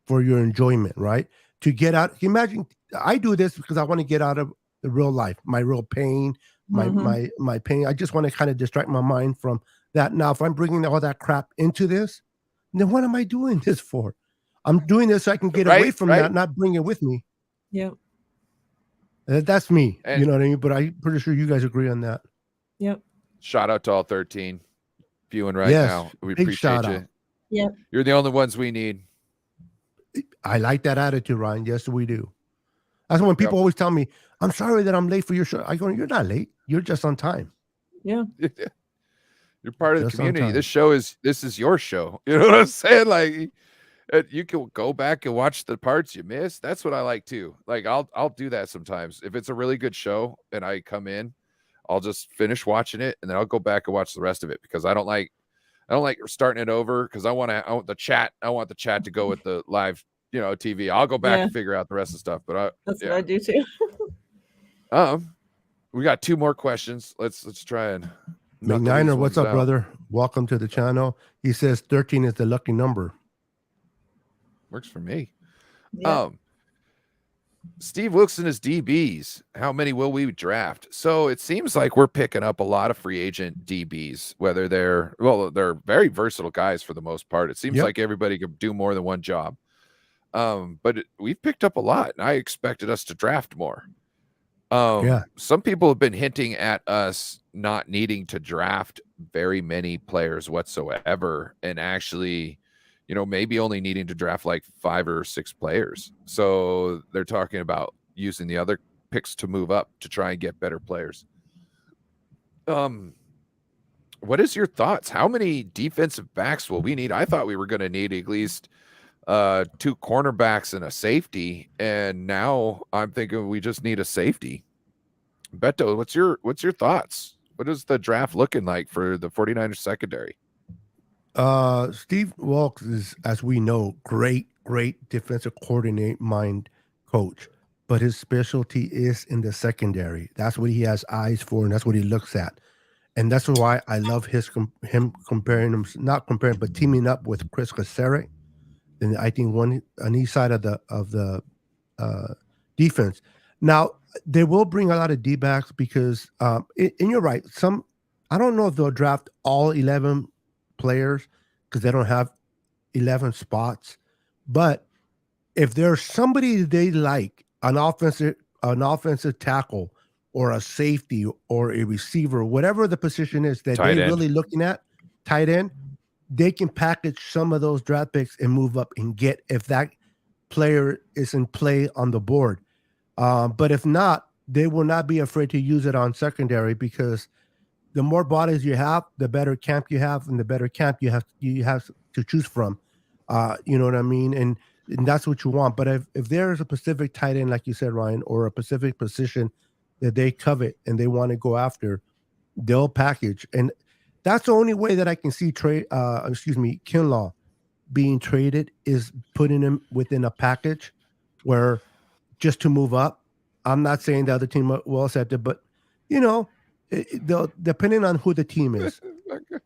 for your enjoyment, right? To get out. Imagine, I do this because I want to get out of the real life, my real pain, my pain. I just want to kind of distract my mind from that. Now, if I'm bringing all that crap into this, then what am I doing this for? I'm doing this so I can get away from that, not bring it with me. Yep. That's me. You know what I mean? But I'm pretty sure you guys agree on that. Yep. Shout out to all 13 viewing right now. We appreciate you. Yep. You're the only ones we need. I like that attitude, Ryan. Yes, we do. That's when people always tell me, I'm sorry that I'm late for your show. I go, you're not late. You're just on time. Yeah. You're part of the community. This is your show. You know what I'm saying? Like, you can go back and watch the parts you missed. That's what I like too. Like, I'll do that sometimes. If it's a really good show and I come in, I'll just finish watching it and then I'll go back and watch the rest of it, because I don't like starting it over, because I want the chat to go with the live, TV. I'll go back and figure out the rest of the stuff. But that's what I do too. We got 2 more questions. Let's try and McNiner, what's up, brother? Welcome to the channel. He says 13 is the lucky number. Works for me. Yeah. Steve Wilson is DBs. How many will we draft? So it seems like we're picking up a lot of free agent DBs, whether they're very versatile guys for the most part. It seems like everybody could do more than one job. But we've picked up a lot, and I expected us to draft more. Some people have been hinting at us not needing to draft very many players whatsoever, and actually, maybe only needing to draft like 5 or 6 players. So they're talking about using the other picks to move up to try and get better players. What is your thoughts? How many defensive backs will we need? I thought we were going to need at least 2 cornerbacks and a safety, and now I'm thinking we just need a safety. Beto, what's your thoughts? What is the draft looking like for the 49ers secondary? Steve Wilkes is, as we know, great defensive coordinate mind coach, but his specialty is in the secondary. That's what he has eyes for, and that's what he looks at. And that's why I love him but teaming up with Chris Cassere. And I think one on each side of the defense. Now they will bring a lot of D-backs because, and you're right. I don't know if they'll draft all 11 players because they don't have 11 spots. But if there's somebody they like, an offensive tackle or a safety or a receiver, whatever the position is that they're really looking at, tight end, they can package some of those draft picks and move up and get if that player is in play on the board. But if not, they will not be afraid to use it on secondary, because the more bodies you have, the better camp you have, and the better camp you have to choose from. You know what I mean? And that's what you want. But if there is a specific tight end, like you said, Ryan, or a specific position that they covet and they want to go after, they'll package. And that's the only way that I can see Kinlaw being traded, is putting him within a package where just to move up. I'm not saying the other team will accept it, but depending on who the team is,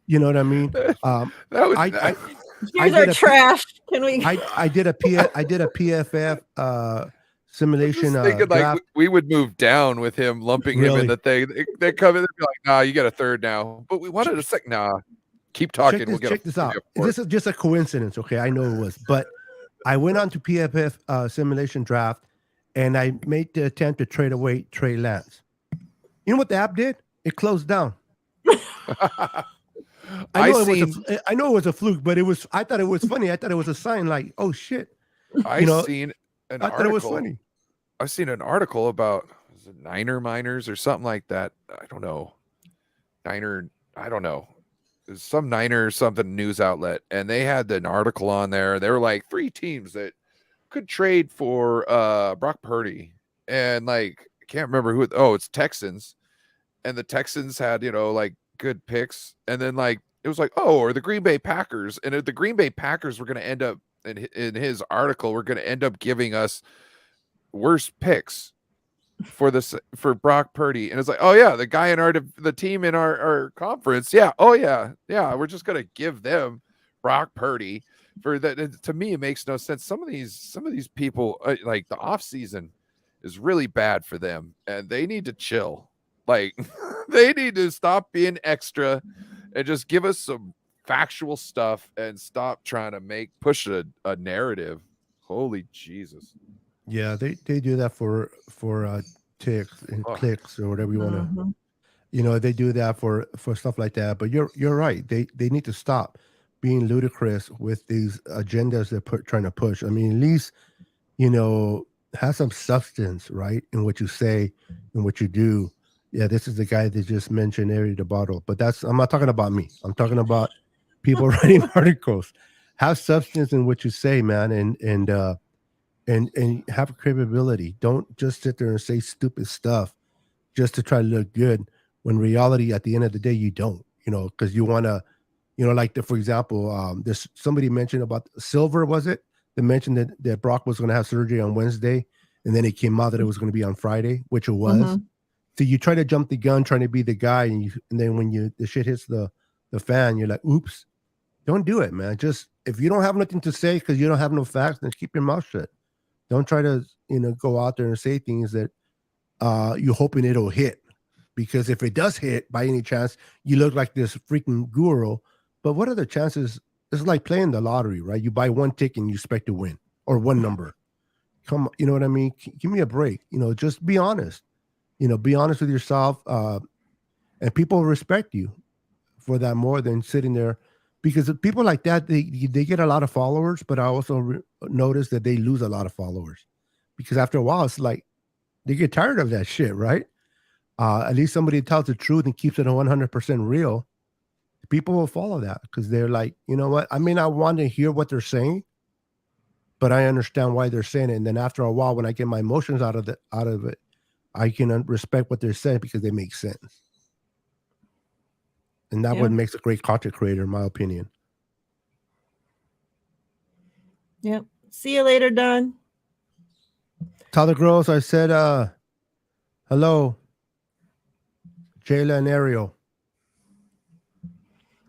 you know what I mean? Here's our trash. Can we? I did a PFF simulation thinking like draft. we would move down with him, lumping him in Really? the thing. They come in and be like, "Nah, you get a third now." But we wanted a second. Nah, keep talking. Check this out. This is just a coincidence, okay? I know it was, but I went on to PFF simulation draft, and I made the attempt to trade away Trey Lance. You know what the app did? It closed down. I know it was a fluke, but I thought it was funny. I thought it was a sign like, oh shit. I seen an I thought it was article. funny. I've seen an article about Niner miners or something like that. I don't know. I don't know. There's some Niner or something news outlet, and they had an article on there. They were like 3 teams that could trade for Brock Purdy, and like I can't remember who. Oh, it's Texans, and the Texans had like good picks, and then like it was like or the Green Bay Packers, and the Green Bay Packers were going to end up in his article we're going to end up giving us worse picks for Brock Purdy. And it's like, oh yeah, the guy in the team in our conference. Yeah. Oh yeah. Yeah. We're just going to give them Brock Purdy for that. To me, it makes no sense. Some of these people, like the off season is really bad for them, and they need to chill. Like they need to stop being extra and just give us some factual stuff and stop trying to push a narrative. Holy Jesus. Yeah, they do that for ticks and clicks or whatever you want to. They do that for stuff like that. But you're right. They need to stop being ludicrous with these agendas they're trying to push. I mean, at least have some substance, right, in what you say and what you do. Yeah, this is the guy that just mentioned Eddie DeBartolo, but I'm not talking about me. I'm talking about people writing articles. Have substance in what you say, man, and have credibility. Don't just sit there and say stupid stuff just to try to look good when reality at the end of the day you don't, because you want to, like for example, there's somebody mentioned about Silver, was it? They mentioned that Brock was going to have surgery on Wednesday, and then it came out that it was going to be on Friday, which it was. So you try to jump the gun, trying to be the guy, and then when the shit hits the fan, you're like, oops. Don't do it, man. Just if you don't have nothing to say because you don't have no facts, then keep your mouth shut. Don't try to, go out there and say things that you're hoping it'll hit. Because if it does hit by any chance, you look like this freaking guru. But what are the chances? It's like playing the lottery, right? You buy one ticket and you expect to win, or one number. Come on, you know what I mean? Give me a break. Just be honest. Be honest with yourself. And people respect you for that more than sitting there. Because people like that, they get a lot of followers, but I also notice that they lose a lot of followers. Because after a while, it's like they get tired of that shit, right? At least somebody tells the truth and keeps it 100% real. People will follow that because they're like, you know what? I may not want to hear what they're saying, but I understand why they're saying it. And then after a while, when I get my emotions out of it, I can respect what they're saying because they make sense. And that what makes a great content creator, in my opinion. Yep. See you later, Don. Tell the girls I said hello. Jayla and Ariel.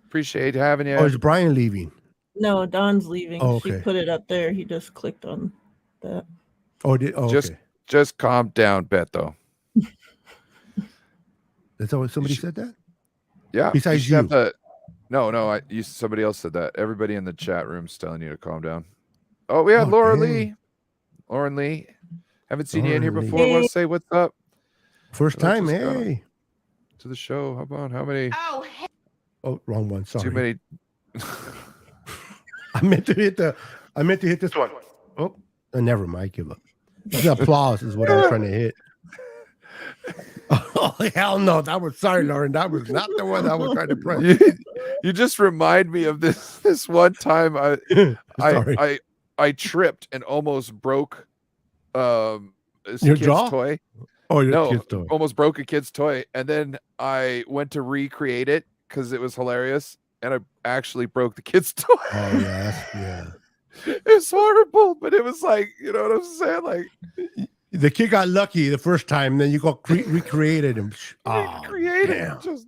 Appreciate having you. Oh, is Brian leaving? No, Don's leaving. Oh, okay. She put it up there. He just clicked on that. Just calm down, Beto. That's always somebody said that? Yeah. Besides you. Somebody else said that. Everybody in the chat room's telling you to calm down. Oh, we had Laura Lee. Lauren Lee. Haven't seen you in here before. Hey. Let's say what's up. First time, hey. To the show. How many? Oh, wrong one. Sorry. Too many. I meant to hit this one. Oh, never mind. Give up. The applause is what I was trying to hit. Oh, hell no. Sorry, Lauren. That was not the one I was trying to press. You just remind me of this one time I tripped and almost broke your kid's jaw? toy. Oh, your kid's toy. Almost broke a kid's toy. And then I went to recreate it because it was hilarious. And I actually broke the kid's toy. Oh, yeah. It's horrible, but it was like, you know what I'm saying? Like, the kid got lucky the first time, then you go recreated him. Recreated him. Just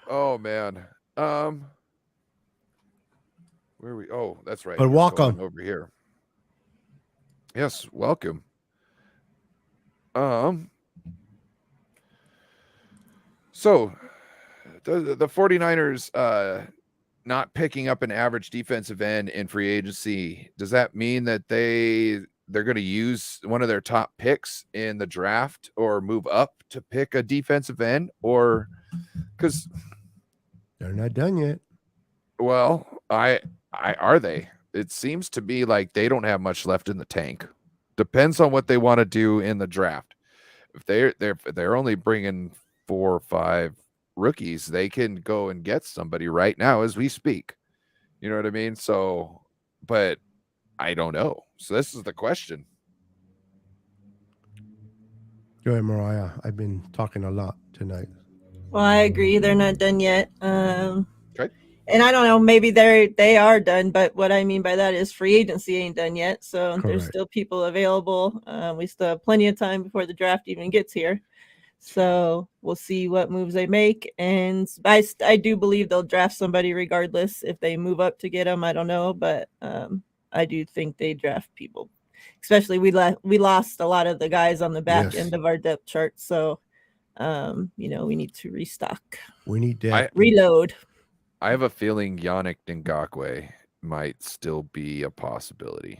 oh man. Where are we? Oh, that's right. But welcome over here. Yes, welcome. So the 49ers not picking up an average defensive end in free agency, does that mean that they're going to use one of their top picks in the draft or move up to pick a defensive end? Or because They're not done yet. well, I are they? It seems to be like they don't have much left in the tank. Depends on what they want to do in the draft. If they're only bringing 4 or 5 rookies, they can go and get somebody right now as we speak. You know what I mean? So, but I don't know. So this is the question. Go ahead, Miriah. I've been talking a lot tonight. Well, I agree. They're not done yet. Okay. And I don't know, maybe they are done, but what I mean by that is free agency ain't done yet. So there's Correct. still people available. We still have plenty of time before the draft even gets here. So we'll see what moves they make. And I do believe they'll draft somebody regardless if they move up to get them. I don't know, but I do think they draft people. Especially we lost a lot of the guys on the back Yes. end of our depth chart. So, we need to restock. We need that. Reload. I have a feeling Yannick Ngakoue might still be a possibility.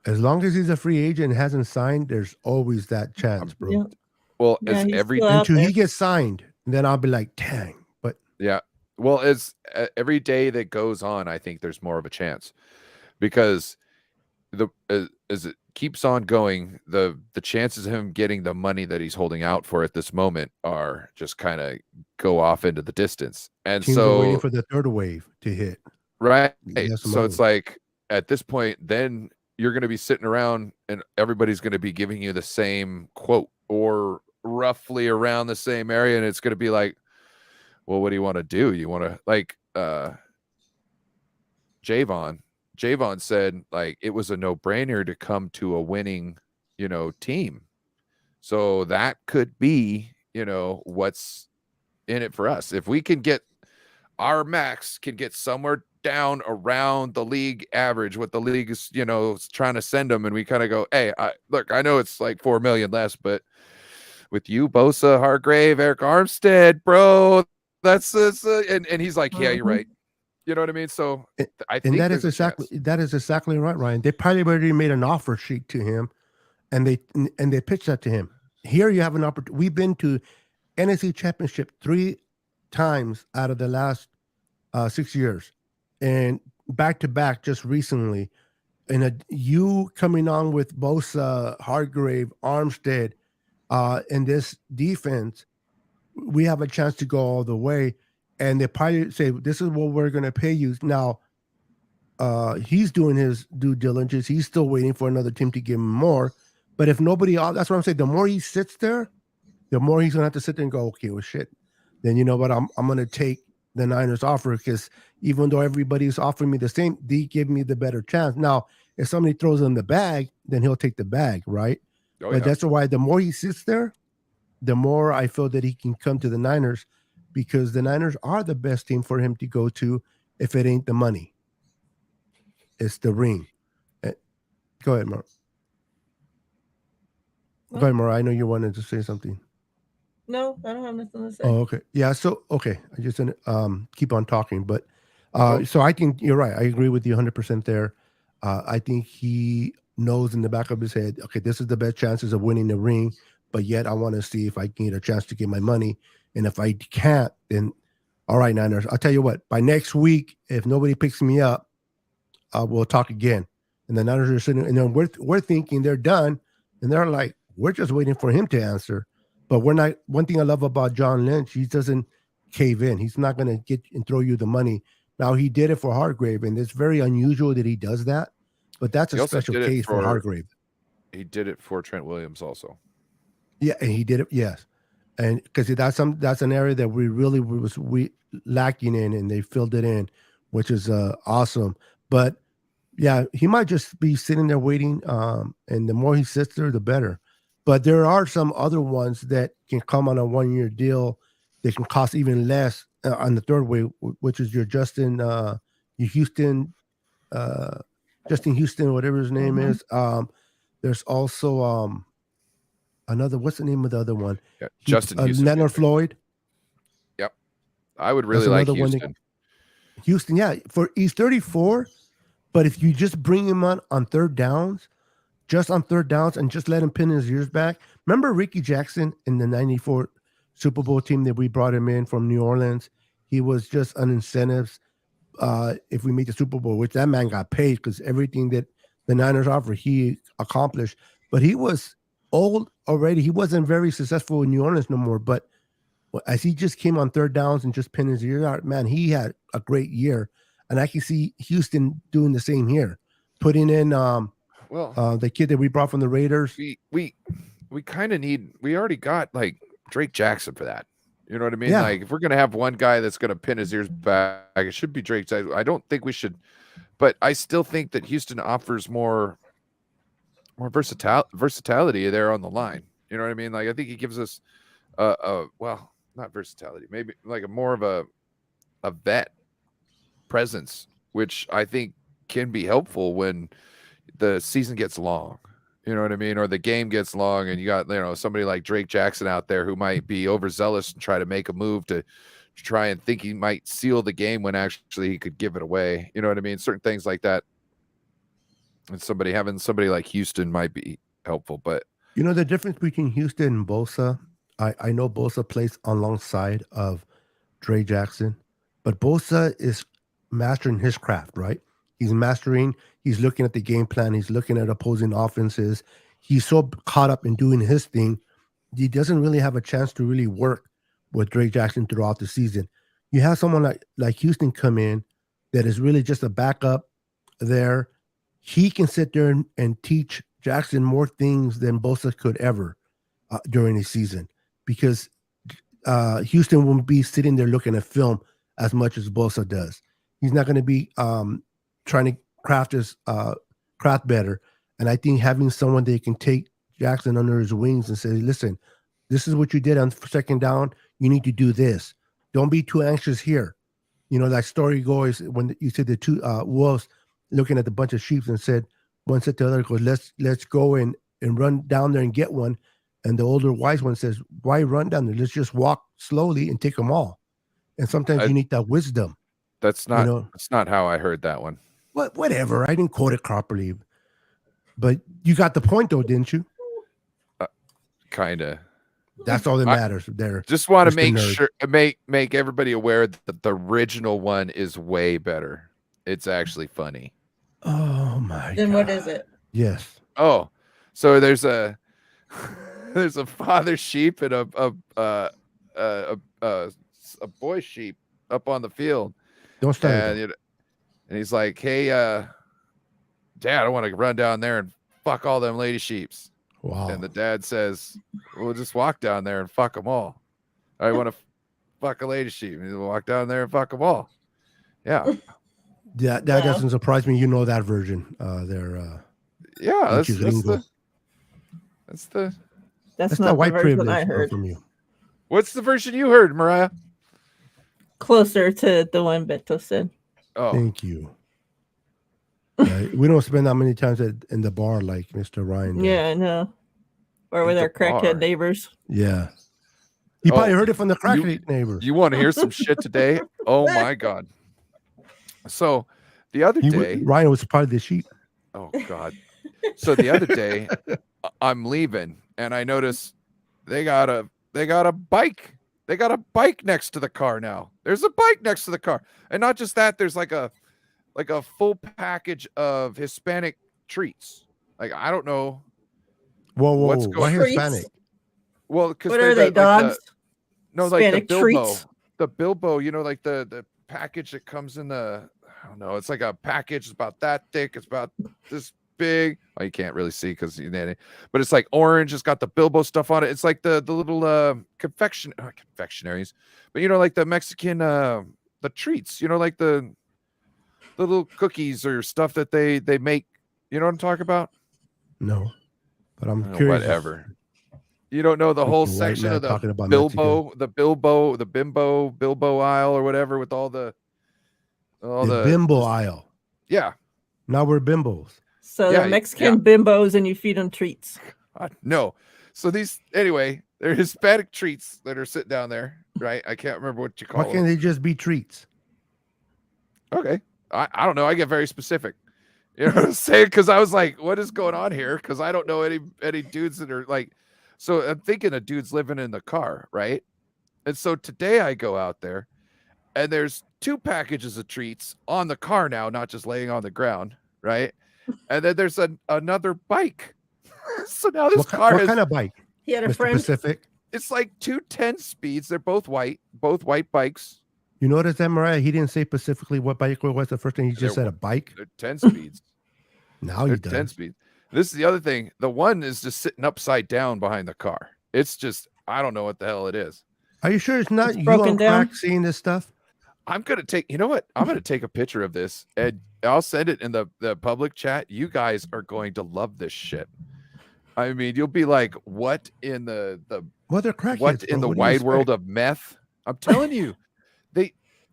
As long as he's a free agent and hasn't signed, there's always that chance, bro. Yeah. Well, Yeah, as he's every still out Until there. he gets signed, then I'll be like, dang. But yeah, well, as every day that goes on, I think there's more of a chance because as it keeps on going, the chances of him getting the money that he's holding out for at this moment are just kind of go off into the distance. And teams are waiting so, for the third wave to hit. right. Yes, So it's like at this point, then you're going to be sitting around and everybody's going to be giving you the same quote or roughly around the same area. And it's going to be like, well, what do you want to do? You want to like, Javon said like it was a no-brainer to come to a winning, team. So that could be, what's in it for us. If we can get our max can get somewhere down around the league average, what the league is, trying to send them, and we kind of go, hey, I know it's like 4 million less, but with you, Bosa, Hargrave, Eric Armstead, bro, that's and he's like, yeah, you're right. You know what I mean? So I think that is exactly right, Ryan. They probably already made an offer sheet to him, and they pitched that to him. Here you have an opportunity. We've been to NFC Championship 3 times out of the last 6 years, and back to back just recently. And you coming on with Bosa, Hargrave, Armstead, in this defense, we have a chance to go all the way. And they probably say, this is what we're going to pay you. Now, he's doing his due diligence. He's still waiting for another team to give him more. But if nobody else, that's what I'm saying. The more he sits there, the more he's going to have to sit there and go, okay, well, shit. Then you know what? I'm going to take the Niners offer because even though everybody's offering me the same, they give me the better chance. Now, if somebody throws him the bag, then he'll take the bag, right? Oh, but yeah. that's why the more he sits there, the more I feel that he can come to the Niners because the Niners are the best team for him to go to if it ain't the money. It's the ring. Go ahead, Mark. Go ahead, Mark. I know you wanted to say something. No, I don't have nothing to say. Oh, okay. Yeah, so, okay. I just keep on talking. But so I think you're right. I agree with you 100% there. I think he knows in the back of his head, okay, this is the best chances of winning the ring. But yet I want to see if I can get a chance to get my money. And if I can't, then all right, Niners, I'll tell you what, by next week, if nobody picks me up, we'll talk again. And the Niners are sitting, and then we're thinking they're done. And they're like, we're just waiting for him to answer. But we're not. One thing I love about John Lynch, he doesn't cave in. He's not going to get and throw you the money. Now, he did it for Hargrave, and it's very unusual that he does that. But that's a special case for Hargrave. He did it for Trent Williams also. Yeah, and he did it. Yes, and because that's an area that we really was lacking in, and they filled it in, which is awesome. But yeah, he might just be sitting there waiting, and the more he sits there, the better. But there are some other ones that can come on a 1-year deal. They can cost even less on the third way, which is your Justin Houston, whatever his name is. There's also another. What's the name of the other one? Yeah, Justin Houston. Leonard Floyd. Yep, I would really That's like another one Houston. Houston, yeah, he's 34, but if you just bring him on third downs, just on third downs, and just let him pin his ears back. Remember Ricky Jackson in the '94 Super Bowl team that we brought him in from New Orleans? He was just on incentives. If we made the Super Bowl, which that man got paid because everything that the Niners offered, he accomplished. But he was old already. He wasn't very successful in New Orleans no more. But as he just came on third downs and just pinned his ear out, man, he had a great year. And I can see Houston doing the same here, putting in the kid that we brought from the Raiders. We kind of need. We already got like Drake Jackson for that. You know what I mean? Yeah. Like if we're gonna have one guy that's gonna pin his ears back, it should be Drake Jackson. I don't think we should, but I still think that Houston offers more versatility there on the line. You know what I mean? Like I think he gives us well, not versatility, maybe like a more of a vet presence, which I think can be helpful when the season gets long. You know what I mean? Or the game gets long and you got, somebody like Drake Jackson out there who might be overzealous and try to make a move to try and think he might seal the game when actually he could give it away. You know what I mean? Certain things like that. And having somebody like Houston might be helpful, but the difference between Houston and Bosa, I know Bosa plays alongside of Dre Jackson, but Bosa is mastering his craft, right? He's looking at the game plan. He's looking at opposing offenses. He's so caught up in doing his thing. He doesn't really have a chance to really work with Drake Jackson throughout the season. You have someone like Houston come in that is really just a backup there. He can sit there and teach Jackson more things than Bosa could ever during the season because Houston won't be sitting there looking at film as much as Bosa does. He's not going to be trying to craft his craft better. And I think having someone that can take Jackson under his wings and say, listen, this is what you did on second down. You need to do this. Don't be too anxious here. That story goes when you said the two wolves looking at the bunch of sheep and said, one said to the other, goes, let's go and run down there and get one. And the older wise one says, why run down there? Let's just walk slowly and take them all. And sometimes you need that wisdom. That's not how I heard that one. Whatever. I didn't quote it properly. But you got the point, though, didn't you? Kind of. That's all that matters. There. Just want to make everybody aware that the original one is way better. It's actually funny. Oh my God. Then what is it? Yes. Oh, so there's a father sheep and a boy sheep up on the field. Don't start. And he's like, hey, Dad, I want to run down there and fuck all them lady sheeps. Wow. And the dad says, we'll just walk down there and fuck them all. I want to fuck a lady sheep. And he'll walk down there and fuck them all. Yeah. Yeah, that doesn't surprise me. You know that version there. Yeah, that's not white the version privilege I heard. from you. What's the version you heard, Miriah? Closer to the one Beto said. Oh, thank you. We don't spend that many times in the bar like Mr. Ryan. Yeah, I know. Or with our crackhead neighbors. Yeah. You probably heard it from the crackhead neighbors. You want to hear some shit today? Oh my God. So the other day, Ryan was part of the sheep. Oh God. So the other day I'm leaving and I notice they got a bike. They got a bike next to the car now. There's a bike next to the car. And not just that, there's like a full package of Hispanic treats. Like, I don't know. Whoa. Why Hispanic? Well, because what are they, dogs? Like the Bilbo. Treats? The Bilbo, like the package that comes in the, I don't know. It's like a package. It's about that thick. It's about this big. Oh, you can't really see because but it's like orange. It's got the Bilbo stuff on it. It's like the little confectionaries, but like the Mexican the treats. Like the little cookies or stuff that they make. You know what I'm talking about? No, but I'm curious. Whatever. You don't know the whole section of the Bilbo, the Bilbo aisle or whatever with all the Bimbo aisle. Yeah. Now we're bimbos. So Yeah, they're Mexican bimbos, and you feed them treats. No. So anyway, they're Hispanic treats that are sitting down there, right? I can't remember what you call Why them. can't they just be treats? Okay. I don't know. I get very specific. You know what I'm saying? Because I was like, what is going on here? Because I don't know any dudes that are like, so I'm thinking of dudes living in the car, right? And so today I go out there and there's 2 packages of treats on the car now, not just laying on the ground, right? And then there's another bike. So now this car what kind of bike? He had a Mr. friend. Pacific. It's like 2 10 speeds. They're both white bikes. You notice that, Miriah? He didn't say specifically what bike it was the first thing. He just said a bike. They're 10 speeds. Now They're he does. 10 speeds. This is the other thing. The one is just sitting upside down behind the car. It's just, I don't know what the hell it is. Are you sure it's not It's you broken on down? crack seeing this stuff? I'm going to take, you know what? I'm going to take a picture of this and I'll send it in the public chat. You guys are going to love this shit. I mean, you'll be like, what in the Well, they're crackheads. what in the wide world of meth? I'm telling you,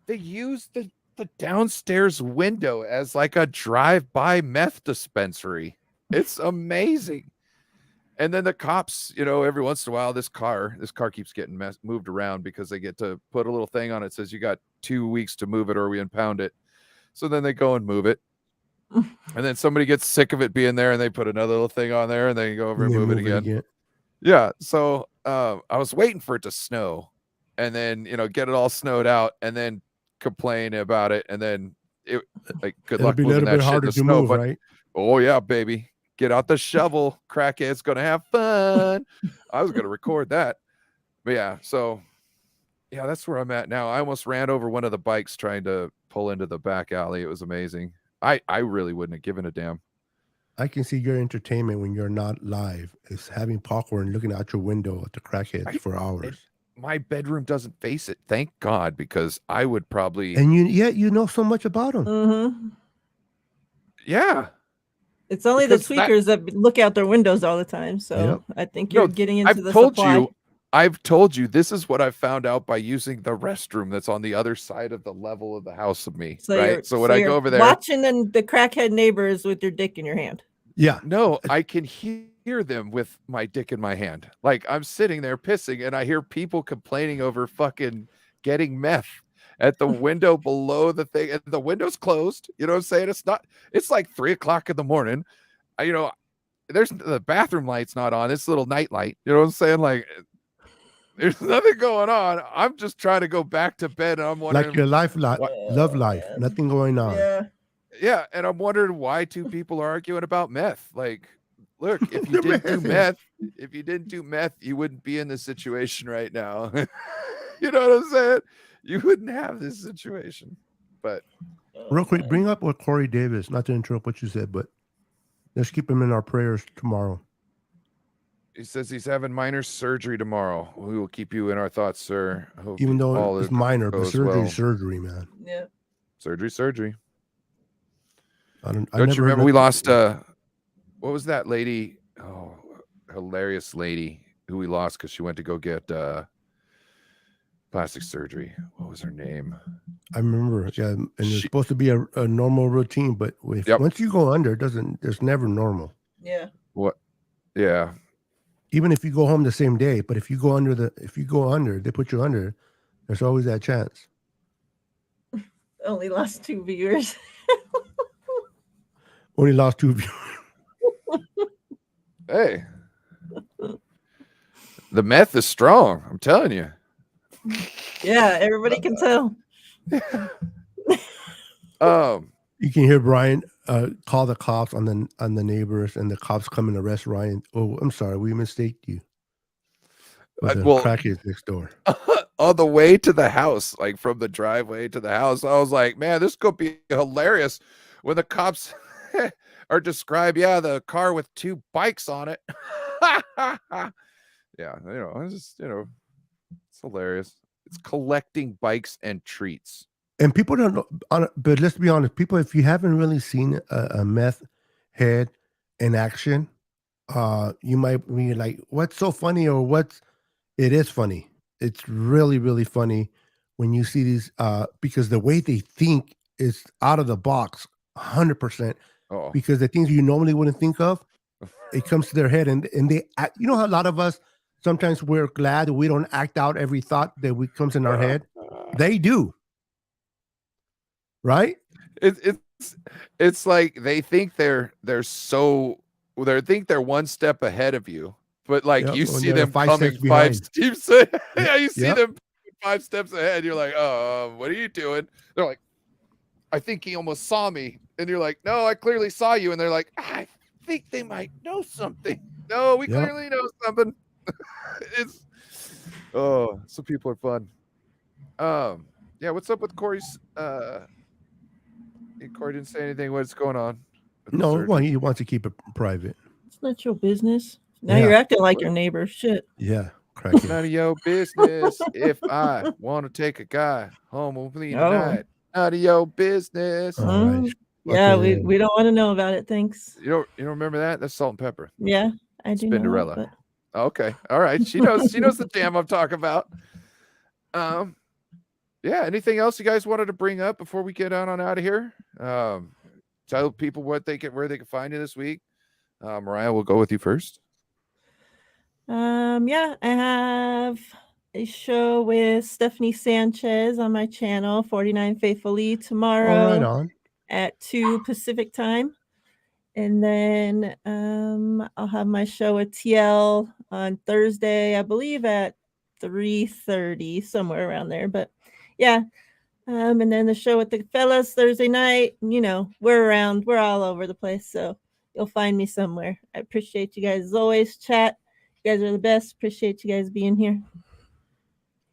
they use the downstairs window as like a drive-by meth dispensary. It's amazing. And then the cops, you know, every once in a while, this car keeps getting moved around because they get to put a little thing on it that says you got 2 weeks to move it or we impound it. So then they go and move it. And then somebody gets sick of it being there and they put another little thing on there and then you go over and move it again. Yeah. So I was waiting for it to snow and then, you know, get it all snowed out and then complain about it. And then it like, good luck moving that shit in the snow. Move, but right? oh yeah, baby. Get out the shovel. Crackhead's gonna have fun. I was gonna record that. But yeah, so yeah, that's where I'm at now. I almost ran over one of the bikes trying to pull into the back alley. It was amazing. I really wouldn't have given a damn. I can see your entertainment when you're not live is having popcorn, looking out your window at the crackheads for hours. My bedroom doesn't face it, thank God, because I would probably. And you know so much about them. Mm-hmm. Yeah. It's only the tweakers that look out their windows all the time. So I think you're getting into the supply. I've told you this is what I found out by using the restroom that's on the other side of the level of the house of me. So right. So when I go over there, watching the crackhead neighbors with your dick in your hand. Yeah. No, I can hear them with my dick in my hand. Like I'm sitting there pissing and I hear people complaining over fucking getting meth at the window below the thing. And the window's closed. You know what I'm saying? It's like 3 o'clock in the morning. You know, there's the bathroom light's not on. It's a little night light. You know what I'm saying? Like there's nothing going on. I'm just trying to go back to bed. And I'm wondering, like your love life, nothing going on. Yeah, and I'm wondering why 2 people are arguing about meth. Like, look, if you didn't do meth, you wouldn't be in this situation right now. You know what I'm saying? You wouldn't have this situation. But real quick, bring up what Corey Davis, not to interrupt what you said, but let's keep him in our prayers tomorrow. He says he's having minor surgery tomorrow. We will keep you in our thoughts, sir. Even though it's minor, but surgery, man. Yeah. Surgery. Don't you remember we lost what was that lady? Oh, hilarious lady who we lost because she went to go get plastic surgery. What was her name? I remember. Yeah, and it's supposed to be a normal routine, but once you go under, there's never normal. Yeah. What? Yeah. Even if you go home the same day, but if you go under, they put you under. There's always that chance. Only lost 2 viewers. Only lost 2 viewers. Hey, the meth is strong. I'm telling you. Yeah, everybody can tell. You can hear Brian call the cops on the neighbors, and the cops come and arrest Ryan. Oh, I'm sorry, we mistaked you. Crackheads next door. On the way to the house, like from the driveway to the house, I was like, man, this could be hilarious when the cops are described. Yeah, the car with 2 bikes on it. Yeah, it's just, it's hilarious. It's collecting bikes and treats. And people don't know, but let's be honest, people, if you haven't really seen a meth head in action, you might be like, what's so funny? Or it is funny. It's really, really funny when you see these, because the way they think is out of the box, 100%. Oh, because the things you normally wouldn't think of, it comes to their head, and they act, you know how a lot of us sometimes we're glad that we don't act out every thought that comes in our head. They do, right? It's like they think they're one step ahead of you, but like Yep. you When see they're them 5 coming steps 5 behind. steps. Yeah, you see Yep. them 5 steps ahead. You're like, oh, what are you doing? They're like, I think he almost saw me, and you're like, no, I clearly saw you, and they're like, I think they might know something. No, we Yep. clearly know something. It's some people are fun. Yeah, what's up with Corey's? Corey didn't say anything. What's going on? with the No, well, surgery? he wants to keep it private. It's not your business. Now Yeah. you're acting like your neighbor. Shit. Yeah, cracking. None of your business. If I want to take a guy home with me Oh. tonight, none of your business. All right. Yeah, Fucking- we don't want to know about it. Thanks. You don't remember that? That's Salt and Pepper. Yeah, I do know Spinderella. that, Okay, all right. She knows the jam I'm talking about. Yeah. Anything else you guys wanted to bring up before we get on out of here? Tell people where they can find you this week. Miriah, we'll go with you first. Yeah, I have a show with Stephanie Sanchez on my channel, 49 Faithfully, tomorrow All right, on. at 2 Pacific time. And then I'll have my show with TL on Thursday, I believe at 3:30, somewhere around there. But yeah. And then the show with the fellas Thursday night. You know, we're around, we're all over the place. So you'll find me somewhere. I appreciate you guys as always. Chat. You guys are the best. Appreciate you guys being here.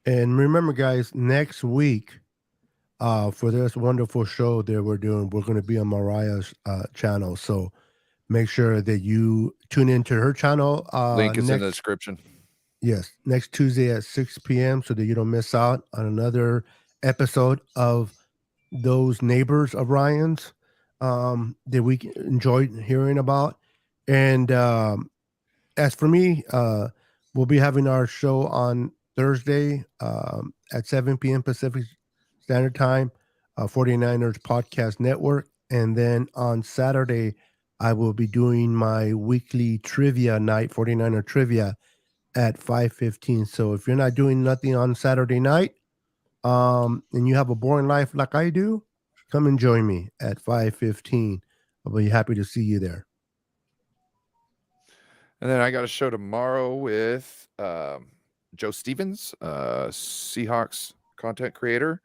And remember, guys, next week, for this wonderful show that we're doing, we're going to be on Miriah's channel. So make sure that you tune into her channel. Link is in the description. Yes, next Tuesday at 6 p.m. so that you don't miss out on another episode of those neighbors of Ryan's that we enjoyed hearing about. And as for me, we'll be having our show on Thursday at 7 p.m. Pacific Standard Time, 49ers Podcast Network. And then on Saturday, I will be doing my weekly trivia night, 49er trivia, at 5:15. So if you're not doing nothing on Saturday night, and you have a boring life like I do, come and join me at 5:15. I'll be happy to see you there. And then I got a show tomorrow with Joe Stevens, Seahawks content creator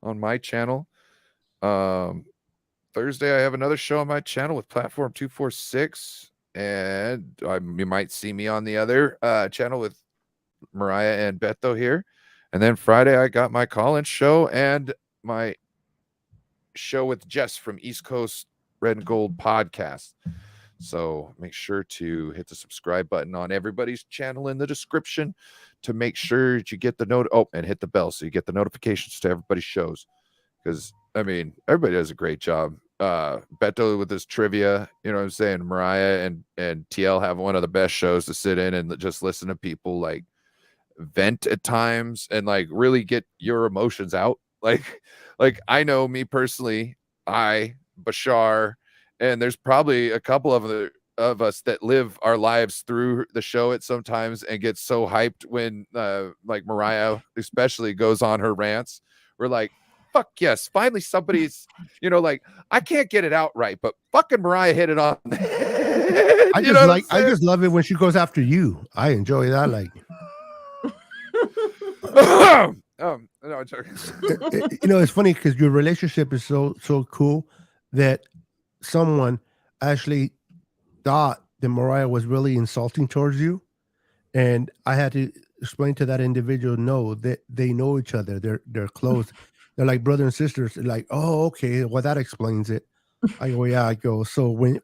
on my channel. Thursday, I have another show on my channel with Platform 246. And you might see me on the other channel with Miriah and Beto here. And then Friday, I got my call-in show and my show with Jess from East Coast Red and Gold podcast. So make sure to hit the subscribe button on everybody's channel in the description to make sure that you get the note. Oh, and hit the bell so you get the notifications to everybody's shows. Because, I mean, everybody does a great job. Beto with his trivia, you know what I'm saying? Miriah and TL have one of the best shows to sit in and just listen to people like vent at times and like really get your emotions out. Like I know me personally, Bashar, and there's probably a couple of us that live our lives through the show at sometimes and get so hyped when like Miriah especially goes on her rants. We're like, fuck yes, finally somebody's, like, I can't get it out right, but fucking Miriah hit it on. I just love it when she goes after you. I enjoy that. Like, no, I'm joking. It's funny because your relationship is so cool that someone actually thought that Miriah was really insulting towards you, and I had to explain to that individual, no, that they know each other. They're close. They're like brother and sisters. They're like, oh, okay, well that explains it. I go, yeah. I go, so when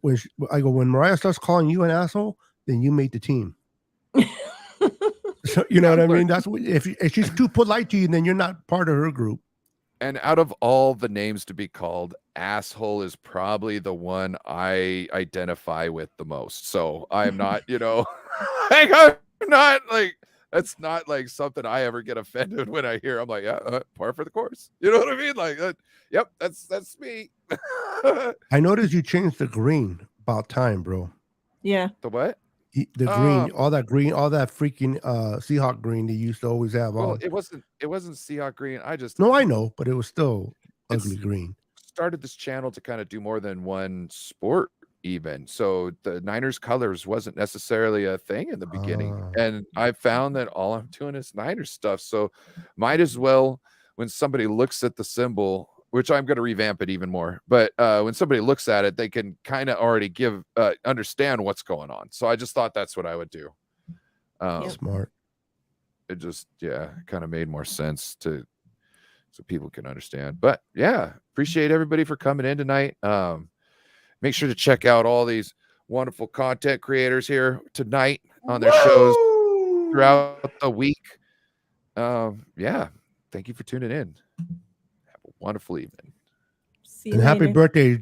Miriah starts calling you an asshole, then you made the team. So you know what I mean? That's what, if she's too polite to you, then you're not part of her group. And out of all the names to be called, asshole is probably the one I identify with the most. So I'm not, I'm not like, That's not like something I ever get offended when I hear. I'm like, yeah, par for the course. You know what I mean? Like, yep, that's me. I noticed you changed the green. About time, bro. Yeah. The what? The green, all that freaking Seahawk green they used to always have Well, on. it wasn't Seahawk green. No, I know, but it was still ugly It's- green. started this channel to kind of do more than one sport even. So the Niners colors wasn't necessarily a thing in the beginning. And I found that all I'm doing is Niners stuff. So might as well, when somebody looks at the symbol, which I'm going to revamp it even more, but when somebody looks at it, they can kind of already understand what's going on. So I just thought that's what I would do. Smart. It just, kind of made more sense so people can understand. But yeah, appreciate everybody for coming in tonight. Make sure to check out all these wonderful content creators here tonight on their shows throughout the week. Thank you for tuning in. Have a wonderful evening. See you And happy later. birthday,